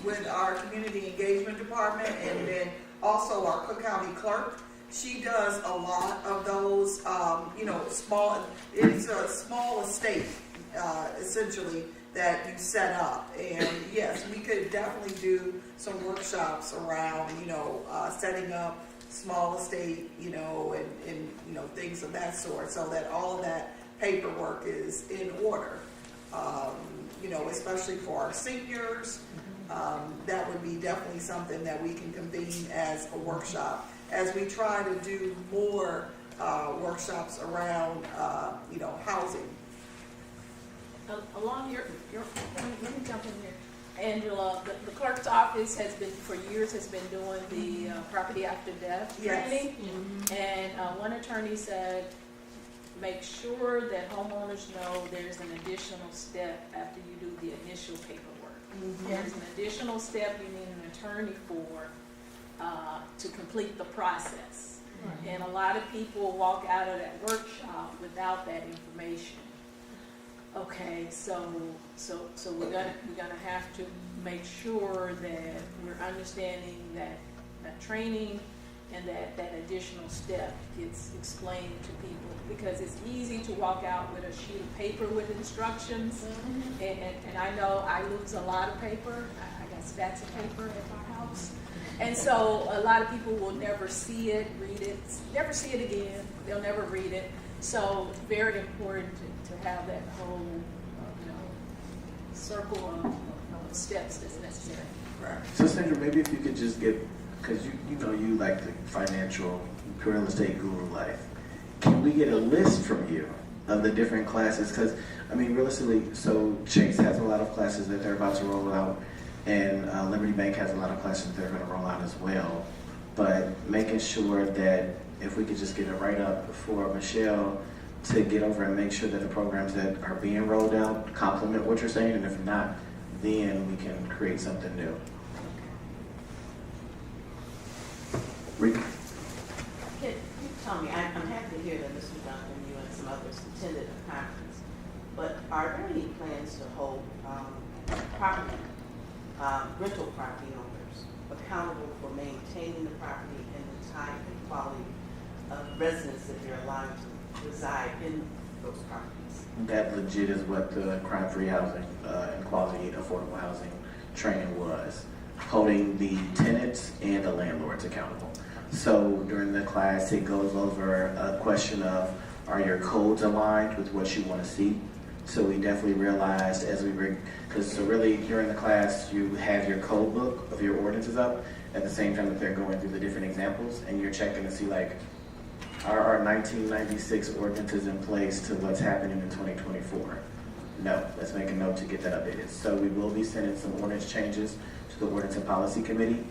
with our community engagement department and then also our Cook County clerk, she does a lot of those, you know, it's a small estate, essentially, that you set up. And yes, we could definitely do some workshops around, you know, setting up small estate, you know, and you know, things of that sort, so that all of that paperwork is in order. You know, especially for our seniors, that would be definitely something that we can convene as a workshop, as we try to do more workshops around, you know, housing. Along let me jump in here. Angela, the clerk's office has been, for years, has been doing the property after death training. Mhm. And one attorney said, make sure that homeowners know there's an additional step after you do the initial paperwork. There's an additional step you need an attorney for to complete the process. And a lot of people walk out of that workshop without that information. Okay, so we're gonna have to make sure that we're understanding that training and that additional step gets explained to people, because it's easy to walk out with a sheet of paper with instructions, and I know I lose a lot of paper. I got stacks of paper at my house, and so a lot of people will never see it, read it, never see it again. They'll never read it. So it's very important to have that whole, you know, circle of steps that's necessary. Right. So Sandra, maybe if you could just get, because you know you like the financial real estate guru life, can we get a list from you of the different classes? Because I mean, realistically, so Chase has a lot of classes that they're about to roll out, and Liberty Bank has a lot of classes that they're going to roll out as well. But making sure that if we could just get a write-up for Michelle to get over and make sure that the programs that are being rolled out complement what you're saying, and if not, then we can create something new. Rika? Can you tell me, I'm happy to hear that Mr. Duncan, you and some others attended a conference, but are there any plans to hold rental property owners accountable for maintaining the property and the type and quality of residents that they're allowed to reside in those properties? That legit is what the crime-free housing and quality affordable housing training was, holding the tenants and the landlords accountable. So during the class, it goes over a question of, are your codes aligned with what you want to see? So we definitely realized as we were, because so really during the class, you have your code book of your ordinances up at the same time that they're going through the different examples, and you're checking to see like, are our 1996 ordinances in place to what's happening in 2024? No, let's make a note to get that updated. So we will be sending some ordinance changes to the Ordinance and Policy Committee,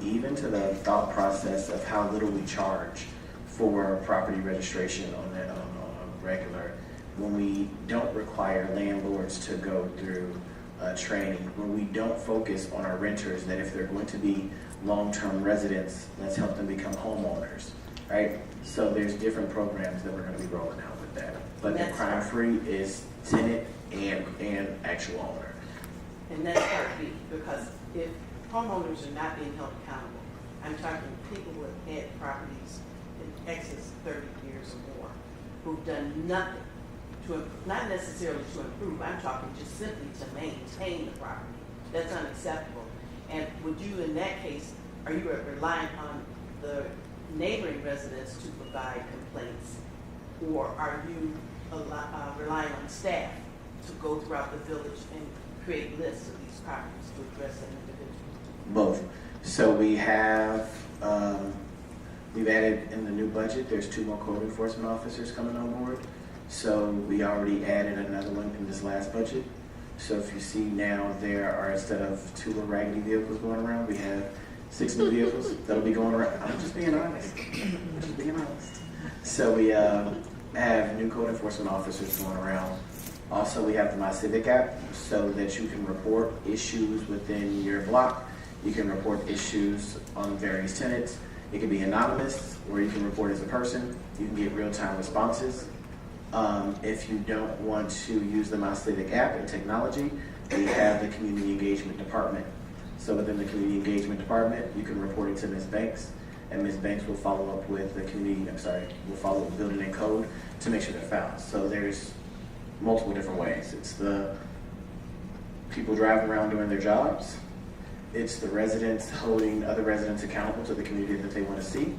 even to the thought process of how little we charge for property registration on a regular, when we don't require landlords to go through training, when we don't focus on our renters, that if they're going to be long-term residents, let's help them become homeowners, right? So there's different programs that we're going to be rolling out with that. But the crime-free is tenant and actual owner. And that's part B, because if homeowners are not being held accountable, I'm talking people who have had properties in excess of 30 years or more, who've done nothing to, not necessarily to improve, I'm talking just simply to maintain the property. That's unacceptable. And would you, in that case, are you relying on the neighboring residents to provide complaints, or are you relying on staff to go throughout the village and create lists of these properties to address them individually? Both. So we have, we've added in the new budget, there's 2 more code enforcement officers coming on board. So we already added another one in this last budget. So if you see now, there are, instead of 2 raggedy vehicles going around, we have 6 new vehicles that'll be going around. I'm just being honest. I'm just being honest. So we have new code enforcement officers going around. Also, we have the My Civic app so that you can report issues within your block. You can report issues on various tenants. It can be anonymous, or you can report as a person. You can get real-time responses. If you don't want to use the My Civic app and technology, we have the community engagement department. So within the community engagement department, you can report it to Ms. Banks, and Ms. Banks will follow up with the will follow up with building and code to make sure they're found. So there's multiple different ways. It's the people driving around doing their jobs. It's the residents holding other residents accountable to the community that they want to see.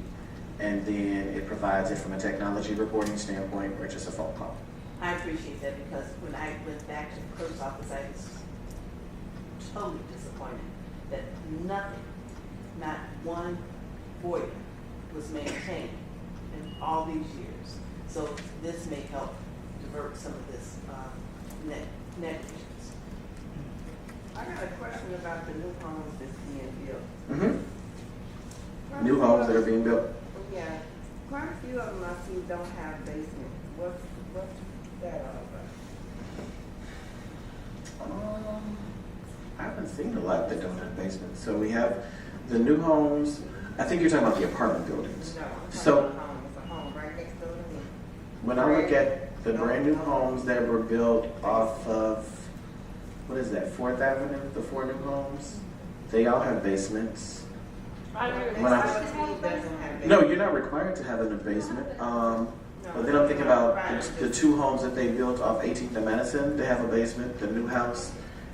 And then it provides it from a technology reporting standpoint or just a phone call. I appreciate that because when I went back to the clerk's office, I was totally disappointed that nothing, not one FOIA was maintained in all these years. So this may help divert some of this negligence. I got a question about the new homes that's being built. Mm-hmm. New homes that are being built. Yeah, quite a few of them I see don't have basement. What's that all about? I haven't seen a lot that don't have basements. So we have the new homes. I think you're talking about the apartment buildings. No, I'm talking So about a home. It's a home right next door to me. when I look at the brand new homes that were built off of, what is that, 4th Avenue, the 4 new homes, they all have basements. When No, you're not required to have it in a basement. But then I'm thinking about the 2 homes that they built off 18th and Madison. They have a basement. The new house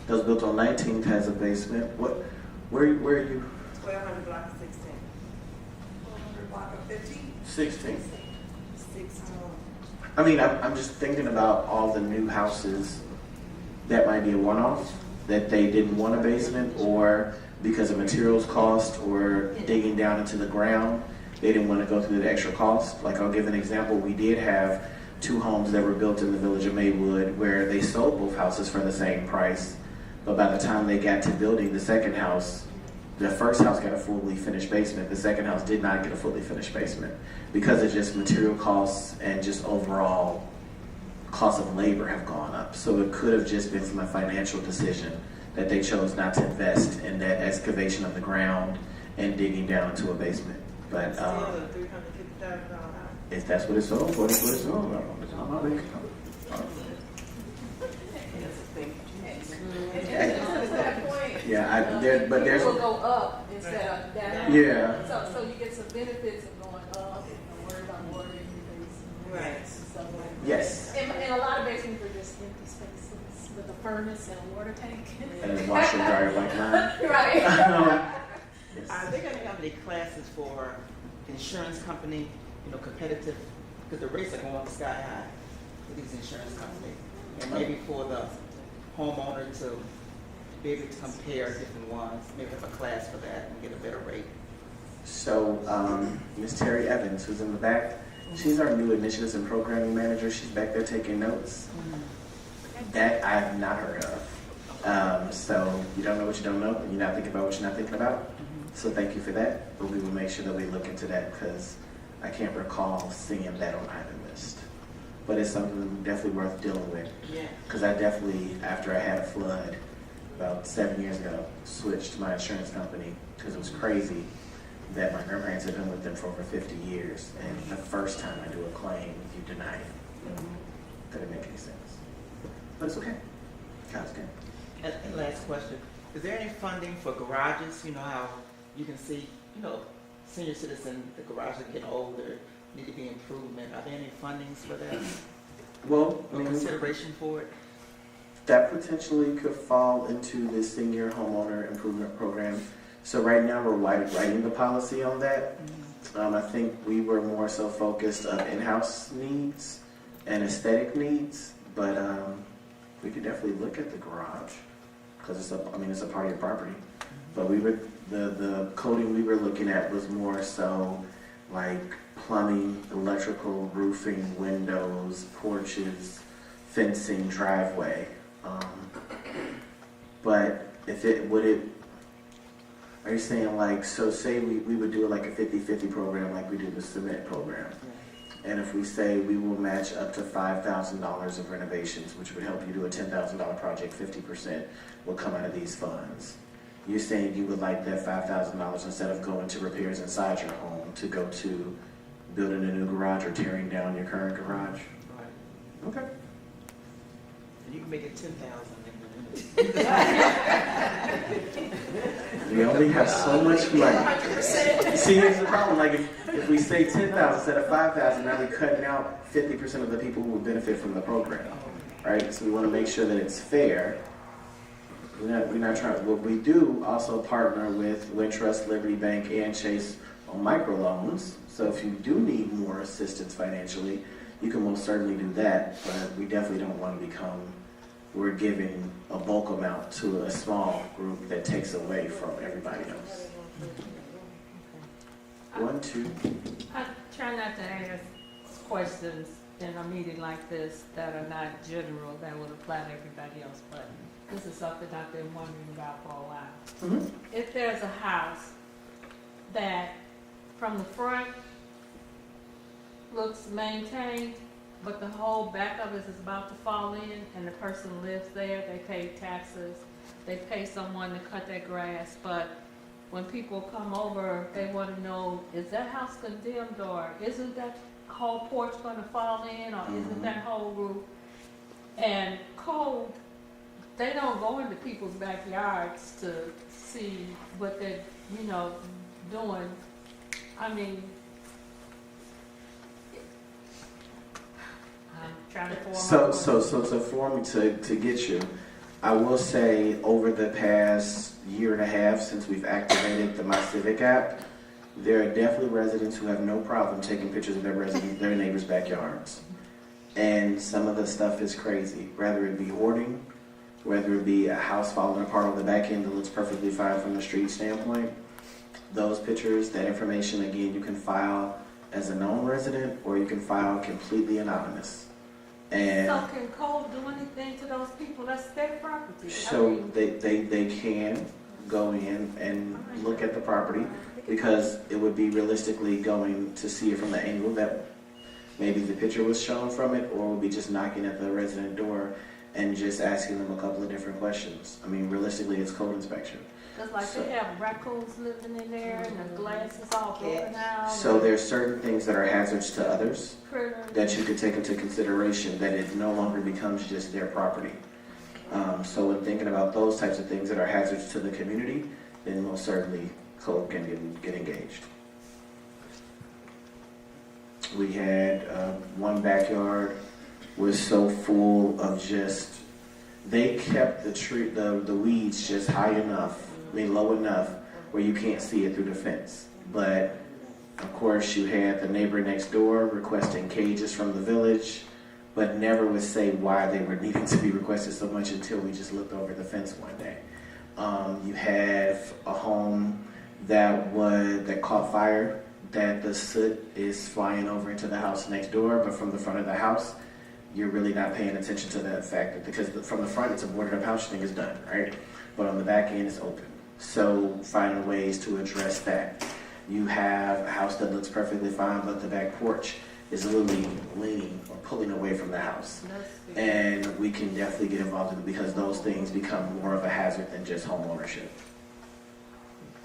that was built on 19th has a basement. Where are you? 1200 block of 16. 400 block of 15. 16. 16. I mean, I'm just thinking about all the new houses that might be a one-off, that they didn't want a basement, or because of materials cost or digging down into the ground, they didn't want to go through the extra cost. Like, I'll give an example. We did have 2 homes that were built in the village of Maywood where they sold both houses for the same price. But by the time they got to building the second house, the first house got a fully finished basement. The second house did not get a fully finished basement because of just material costs and just overall cost of labor have gone up. So it could have just been from a financial decision that they chose not to invest in that excavation of the ground and digging down into a basement. But Still a $350,000 house. if that's what it's sold for, that's what it's sold for. It's not my big And to that point, Yeah, but there's it will go up instead of down. Yeah. So you get some benefits of going up, and worry about water increase. Right. Stuff like that. yes. And a lot of basements are just empty spaces with a furnace and a water tank. And a washer and dryer like mine. Right. Yes. Are they going to have any classes for insurance company, competitive, because the rates are going sky high for these insurance companies, and maybe for the homeowner to be able to compare different ones, maybe have a class for that and get a better rate? So, Ms. Terry Evans, who's in the back, she's our new initiatives and programming manager. She's back there taking notes. That I have not heard of. So you don't know what you don't know, and you're not thinking about what you're not thinking about. So thank you for that. But we will make sure that we look into that because I can't recall seeing that on either list. But it's something definitely worth dealing with. Yeah. Because I definitely, after I had a flood about 7 years ago, switched my insurance company because it was crazy that my grandparents had been with them for over 50 years. And the first time I do a claim, you deny it. Didn't make any sense. But it's okay. God's good. And last question, is there any funding for garages? You know how you can see, senior citizen, the garages are getting older, need to be improvement. Are there any fundings for that? Well, Or consideration for it? that potentially could fall into the senior homeowner improvement program. So right now we're writing the policy on that. I think we were more so focused on in-house needs and aesthetic needs, but we could definitely look at the garage because it's a part of your property. But we would The coding we were looking at was more so like plumbing, electrical, roofing, windows, porches, fencing, driveway. But are you saying like, so say we would do like a 50-50 program like we do the cement program. And if we say we will match up to $5,000 of renovations, which would help you do a $10,000 project, 50% will come out of these funds. You're saying you would like that $5,000 instead of going to repairs inside your home to go to building a new garage or tearing down your current garage? Right. Okay. And you can make it 10,000. We only have so much money. See, here's the problem. Like if we say 10,000 instead of 5,000, now we're cutting out 50% of the people who would benefit from the program, right? So we want to make sure that it's fair. We're not trying. Well, we do also partner with Wintrust, Liberty Bank, and Chase on microloans. So if you do need more assistance financially, you can most certainly do that. But we definitely don't want to become. We're giving a bulk amount to a small group that takes away from everybody else. 1, 2. I try not to ask questions in a meeting like this that are not general, that would apply to everybody else, but this is something I've been wondering about for a while. Mm-hmm. If there's a house that from the front looks maintained, but the whole back of it is about to fall in, and the person lives there, they pay taxes, they pay someone to cut their grass, but when people come over, they want to know, is that house condemned, or isn't that whole porch going to fall in, or isn't that whole roof? And code, they don't go into people's backyards to see what they're, doing. I mean, I'm trying to form So for me to get you, I will say over the past year and a half since we've activated the My Civic app, there are definitely residents who have no problem taking pictures of their neighbors' backyards. And some of the stuff is crazy, whether it be hoarding, whether it be a house falling apart on the back end that looks perfectly fine from the street standpoint. Those pictures, that information, again, you can file as a known resident or you can file completely anonymous. And so can code do anything to those people? That's their property. so they can go in and look at the property because it would be realistically going to see it from the angle that maybe the picture was shown from it, or we'll be just knocking at the resident door and just asking them a couple of different questions. I mean, realistically, it's code inspection. Just like they have raccoons living in there and the glass is all broken out. So there's certain things that are hazards to others Critters. that you could take into consideration that it no longer becomes just their property. So when thinking about those types of things that are hazards to the community, then most certainly code can get engaged. We had one backyard was so full of just, they kept the weeds just high enough, low enough where you can't see it through the fence. But of course you had the neighbor next door requesting cages from the village, but never would say why they were needing to be requested so much until we just looked over the fence one day. You have a home that caught fire, that the soot is flying over into the house next door, but from the front of the house, you're really not paying attention to that fact because from the front it's a boarded up house, you think it's done, right? But on the back end it's open. So finding ways to address that. You have a house that looks perfectly fine, but the back porch is literally leaning or pulling away from the house. And we can definitely get involved in it because those things become more of a hazard than just home ownership.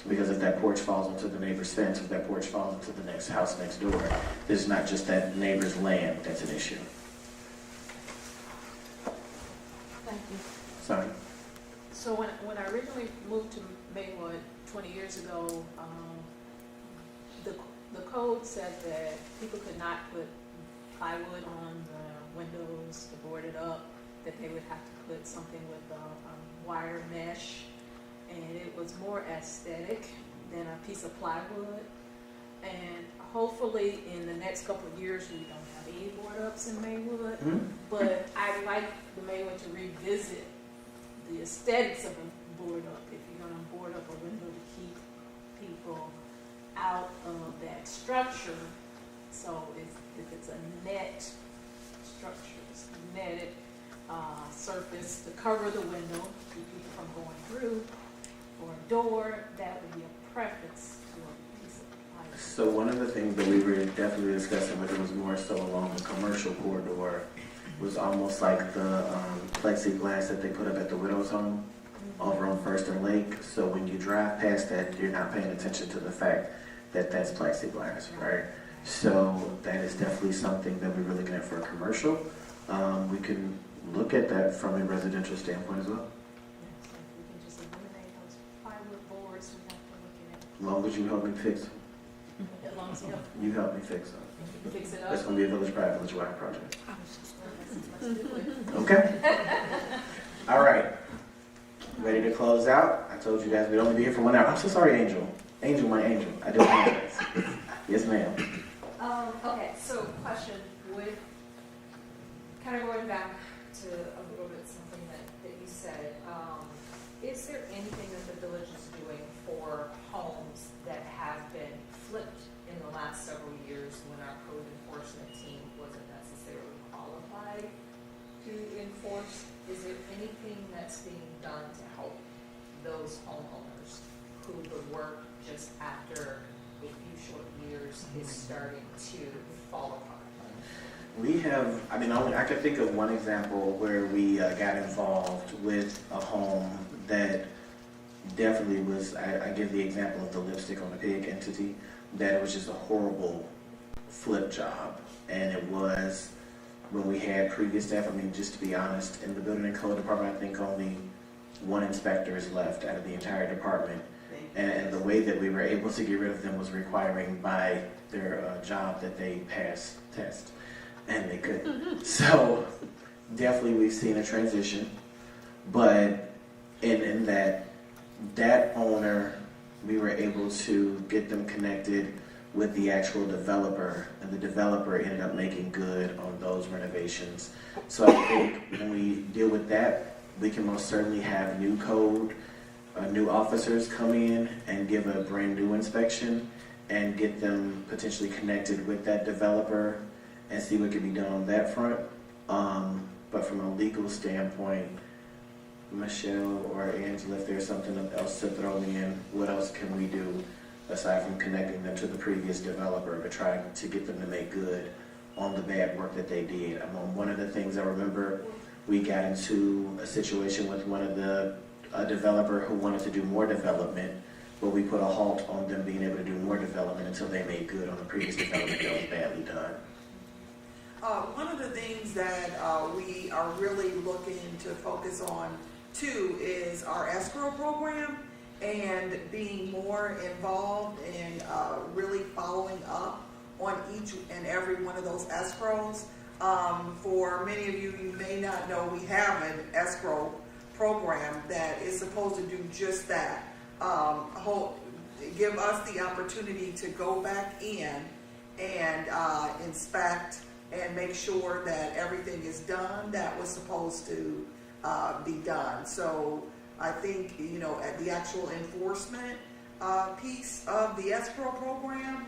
Because if that porch falls onto the neighbor's fence, if that porch falls into the next house next door, it's not just that neighbor's land that's an issue. Thank you. Sorry. So when I originally moved to Maywood 20 years ago, the code said that people could not put plywood on the windows to board it up, that they would have to put something with wire mesh, and it was more aesthetic than a piece of plywood. And hopefully in the next couple of years we don't have any board ups in Maywood, but I'd like the Maywood to revisit the aesthetics of a board up. If you're going to board up a window to keep that structure. So if it's a net structure, it's netted surface to cover the window, keep people from going through, or a door, that would be a preference to a piece of plywood. So one of the things that we were definitely discussing, but it was more so along the commercial corridor, was almost like the plexiglass that they put up at the widow's home over on First and Lake. So when you drive past that, you're not paying attention to the fact that that's plexiglass, right? So that is definitely something that we were looking at for a commercial. We can look at that from a residential standpoint as well. So if we can just eliminate those plywood boards, we have to look at As long as you help me fix them. it. As long as You help me fix them. you fix it That's up. going to be a village pride, village wide project. Let's do it. Okay? All right. Ready to close out? I told you guys we'd only be here for 1 hour. I'm so sorry, Angel. Angel, my angel. I do apologize. Yes, ma'am. Okay, so question, with, kind of going back to a little bit something that you said, is there anything that the village is doing for homes that have been flipped in the last several years when our code enforcement team wasn't necessarily qualified to enforce? Is there anything that's being done to help those homeowners who the work just after a few short years is starting to fall apart? We have, I could think of one example where we got involved with a home that definitely was, I give the example of the lipstick on the pig entity, that it was just a horrible flip job. And it was, when we had previous staff, just to be honest, in the building and code department, I think only one inspector is left out of the entire department. And the way that we were able to get rid of them was requiring by their job that they pass test, and they couldn't. So definitely we've seen a transition, but in that owner, we were able to get them connected with the actual developer, and the developer ended up making good on those renovations. So I think when we deal with that, we can most certainly have new code, new officers come in and give a brand new inspection and get them potentially connected with that developer and see what can be done on that front. But from a legal standpoint, Michelle or Angela, if there's something else to throw in, what else can we do aside from connecting them to the previous developer, but trying to get them to make good on the bad work that they did? One of the things I remember, we got into a situation with one of a developer who wanted to do more development, but we put a halt on them being able to do more development until they made good on the previous development that was badly done. One of the things that we are really looking to focus on too is our escrow program and being more involved in really following up on each and every one of those escrows. For many of you, you may not know we have an escrow program that is supposed to do just that. Give us the opportunity to go back in and inspect and make sure that everything is done that was supposed to be done. So I think, at the actual enforcement piece of the escrow program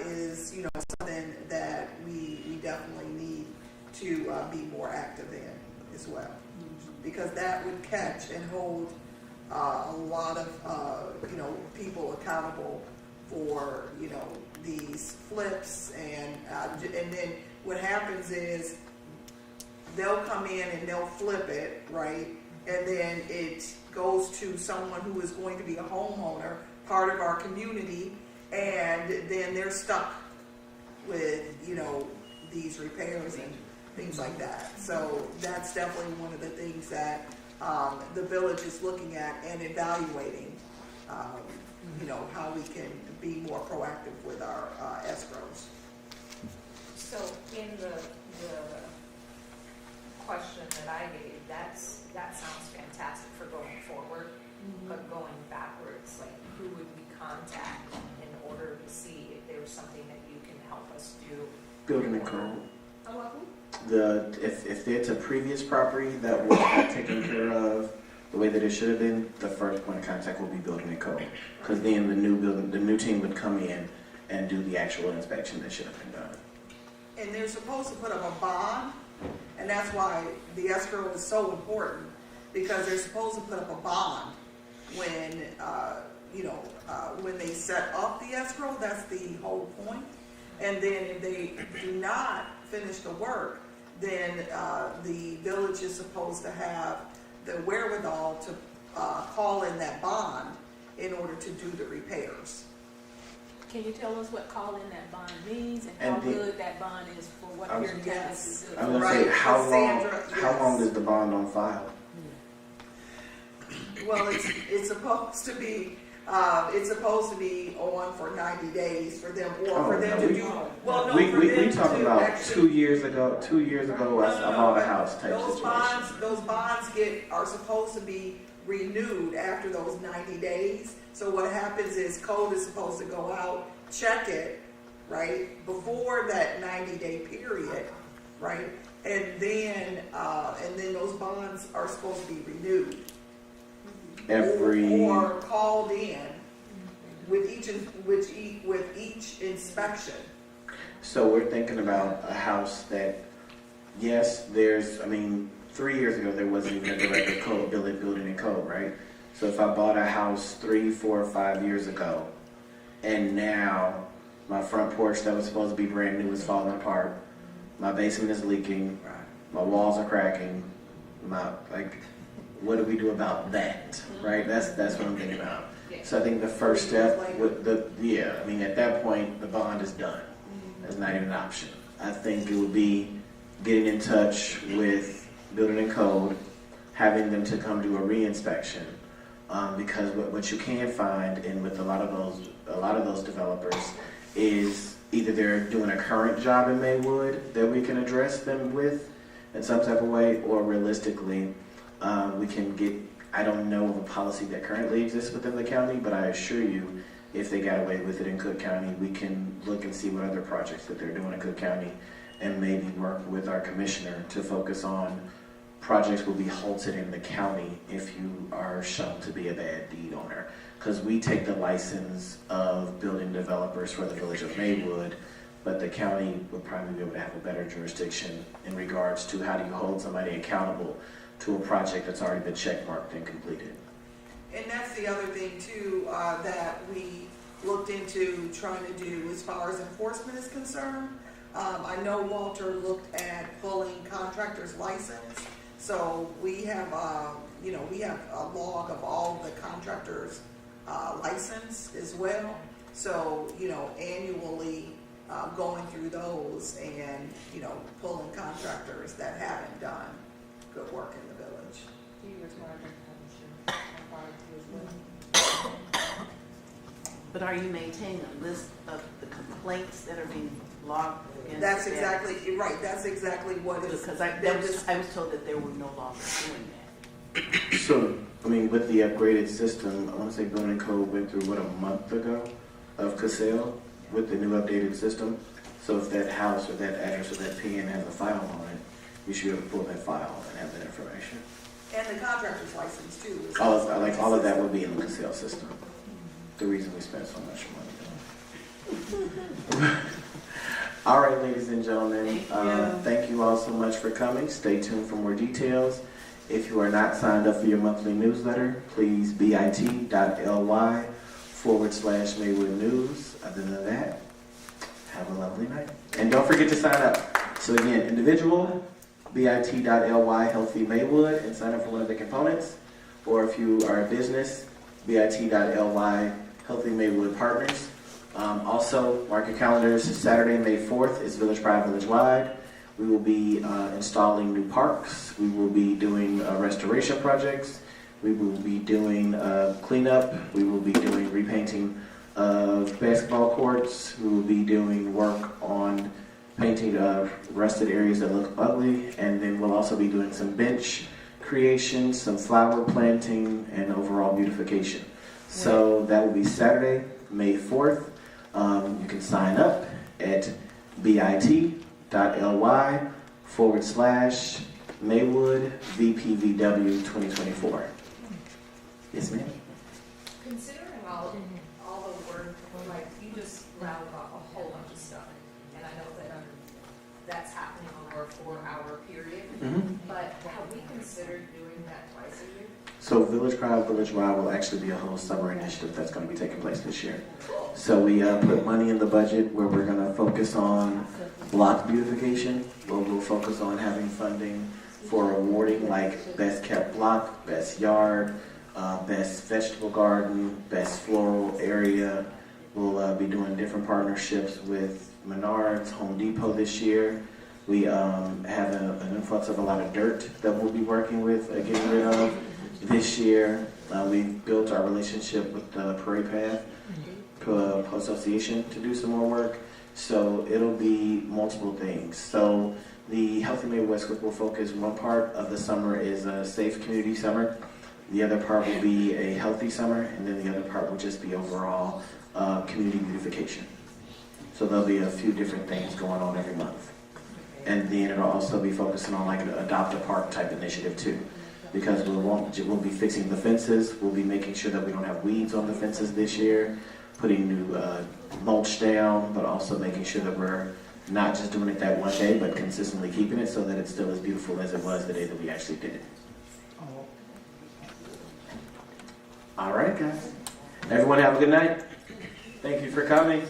is, something that we definitely need to be more active in as well. Because that would catch and hold a lot of, people accountable for, these flips. And then what happens is they'll come in and they'll flip it, right? And then it goes to someone who is going to be a homeowner, part of our community, and then they're stuck with, these repairs and things like that. So that's definitely one of the things that the village is looking at and evaluating, how we can be more proactive with our escrows. So in the question that I gave, that sounds fantastic for going forward, but going backwards, like who would we contact in order to see if there was something that you can help us do? Building and code. Oh, If it's a previous property that was not taken care of the way that it should have been, the first point of contact will be building and code. Because then the new team would come in and do the actual inspection that should have been done. And they're supposed to put up a bond, and that's why the escrow is so important, because they're supposed to put up a bond when, when they set up the escrow. That's the whole point. And then if they do not finish the work, then the village is supposed to have the wherewithal to call in that bond in order to do the repairs. Can you tell us what calling that bond means and how And the- good that bond is for what period of time Yes. is good? I was gonna Right, say, how Cassandra, long yes. is the bond on file? Well, it's supposed to be on for 90 days for them, or for them to do. Well, no, We for them talking to about actually- 2 years ago. 2 years ago, I bought a house type Those situation. bonds are supposed to be renewed after those 90 days. So what happens is code is supposed to go out, check it, right, before that 90-day period, right? And then those bonds are supposed to be renewed. Or called in with each inspection. So we're thinking about a house that, yes, 3 years ago there wasn't even a director code, building and code, right? So if I bought a house 3, 4, 5 years ago, and now my front porch that was supposed to be brand new is falling apart, my basement is leaking, my walls are cracking, what do we do about that, right? That's what I'm thinking about. So I think the first step at that point, the bond is done. That's not even an option. I think it would be getting in touch with building and code, having them to come do a re-inspection, because what you can find with a lot of those developers is either they're doing a current job in Maywood that we can address them with in some type of way, or realistically, we can get, I don't know of a policy that currently exists within the county, but I assure you, if they got away with it in Cook County, we can look and see what other projects that they're doing in Cook County and maybe work with our commissioner to focus on projects will be halted in the county if you are shown to be a bad deed owner. Because we take the license of building developers for the village of Maywood, but the county would probably be able to have a better jurisdiction in regards to how do you hold somebody accountable to a project that's already been checkmarked and completed. And that's the other thing too, that we looked into trying to do as far as enforcement is concerned. I know Walter looked at pulling contractors' license, so we have a log of all the contractors' license as well. So, annually going through those and, pulling contractors that haven't done good work in the village. But are you maintaining a list of the complaints that are being logged against? That's exactly right. That's exactly what is. Because I was told that they were no longer doing that. So, with the upgraded system, I want to say building code went through, a month ago of Casale with the new updated system. So if that house or that address or that PN has a file on it, you should be able to pull that file and have that information. And the contractor's license too. All of that would be in the Casale system. The reason we spent so much money. All right, ladies and gentlemen, thank you all so much for coming. Stay tuned for more details. If you are not signed up for your monthly newsletter, please bit.ly/Maywood News. Other than that, have a lovely night. And don't forget to sign up. So again, individual, bit.ly Healthy Maywood, and sign up for one of the components. Or if you are a business, bit.ly Healthy Maywood Partners. Also, mark your calendars. Saturday, May 4th is Village Pride Village Wide. We will be installing new parks. We will be doing restoration projects. We will be doing cleanup. We will be doing repainting of basketball courts. We will be doing work on painting rusted areas that look ugly. And then we'll also be doing some bench creation, some flower planting, and overall beautification. So that will be Saturday, May 4th. You can sign up at bit.ly/Maywood VPVW 2024. Yes, ma'am. Considering all the work, like you just rattled off considered doing that twice a year? So Village Crowd, Village Ride will actually be a whole summer initiative that's going to be taking place this year. So we put money in the budget where we're going to focus on block beautification, where we'll focus on having funding for awarding like best kept block, best yard, best vegetable garden, best floral area. We'll be doing different partnerships with Menards, Home Depot this year. We have an influx of a lot of dirt that we'll be working with, getting rid of this year. We've built our relationship with the Parade Path Association to do some more work. So it'll be multiple things. So the Healthy Maywood West Coast will focus, one part of the summer is a safe community summer. The other part will be a healthy summer, and then the other part will just be overall community beautification. So there'll be a few different things going on every month. And then it'll also be focusing on like an adopt a park type initiative too. Because we'll be fixing the fences, we'll be making sure that we don't have weeds on the fences this year, putting new mulch down, but also making sure that we're not just doing it that one day, but consistently keeping it so that it's still as beautiful as it was the day that we actually did it. All right, guys. Everyone have a good night. Thank you for coming.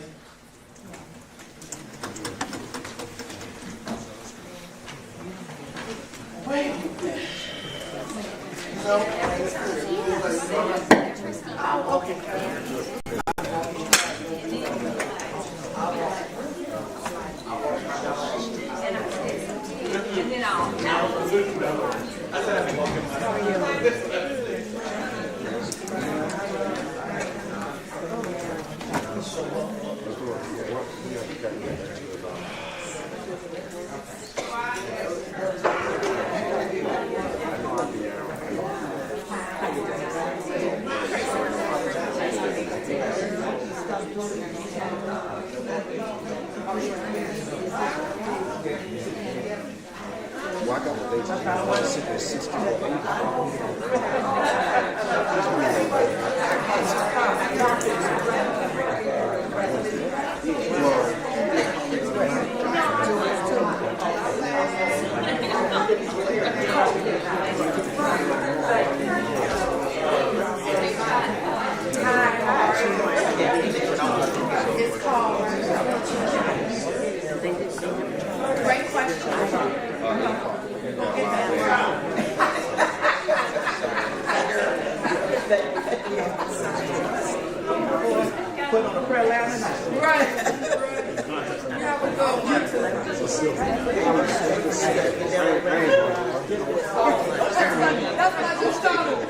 Put on a prayer line tonight. Right. Yeah, we go. That's what I just started.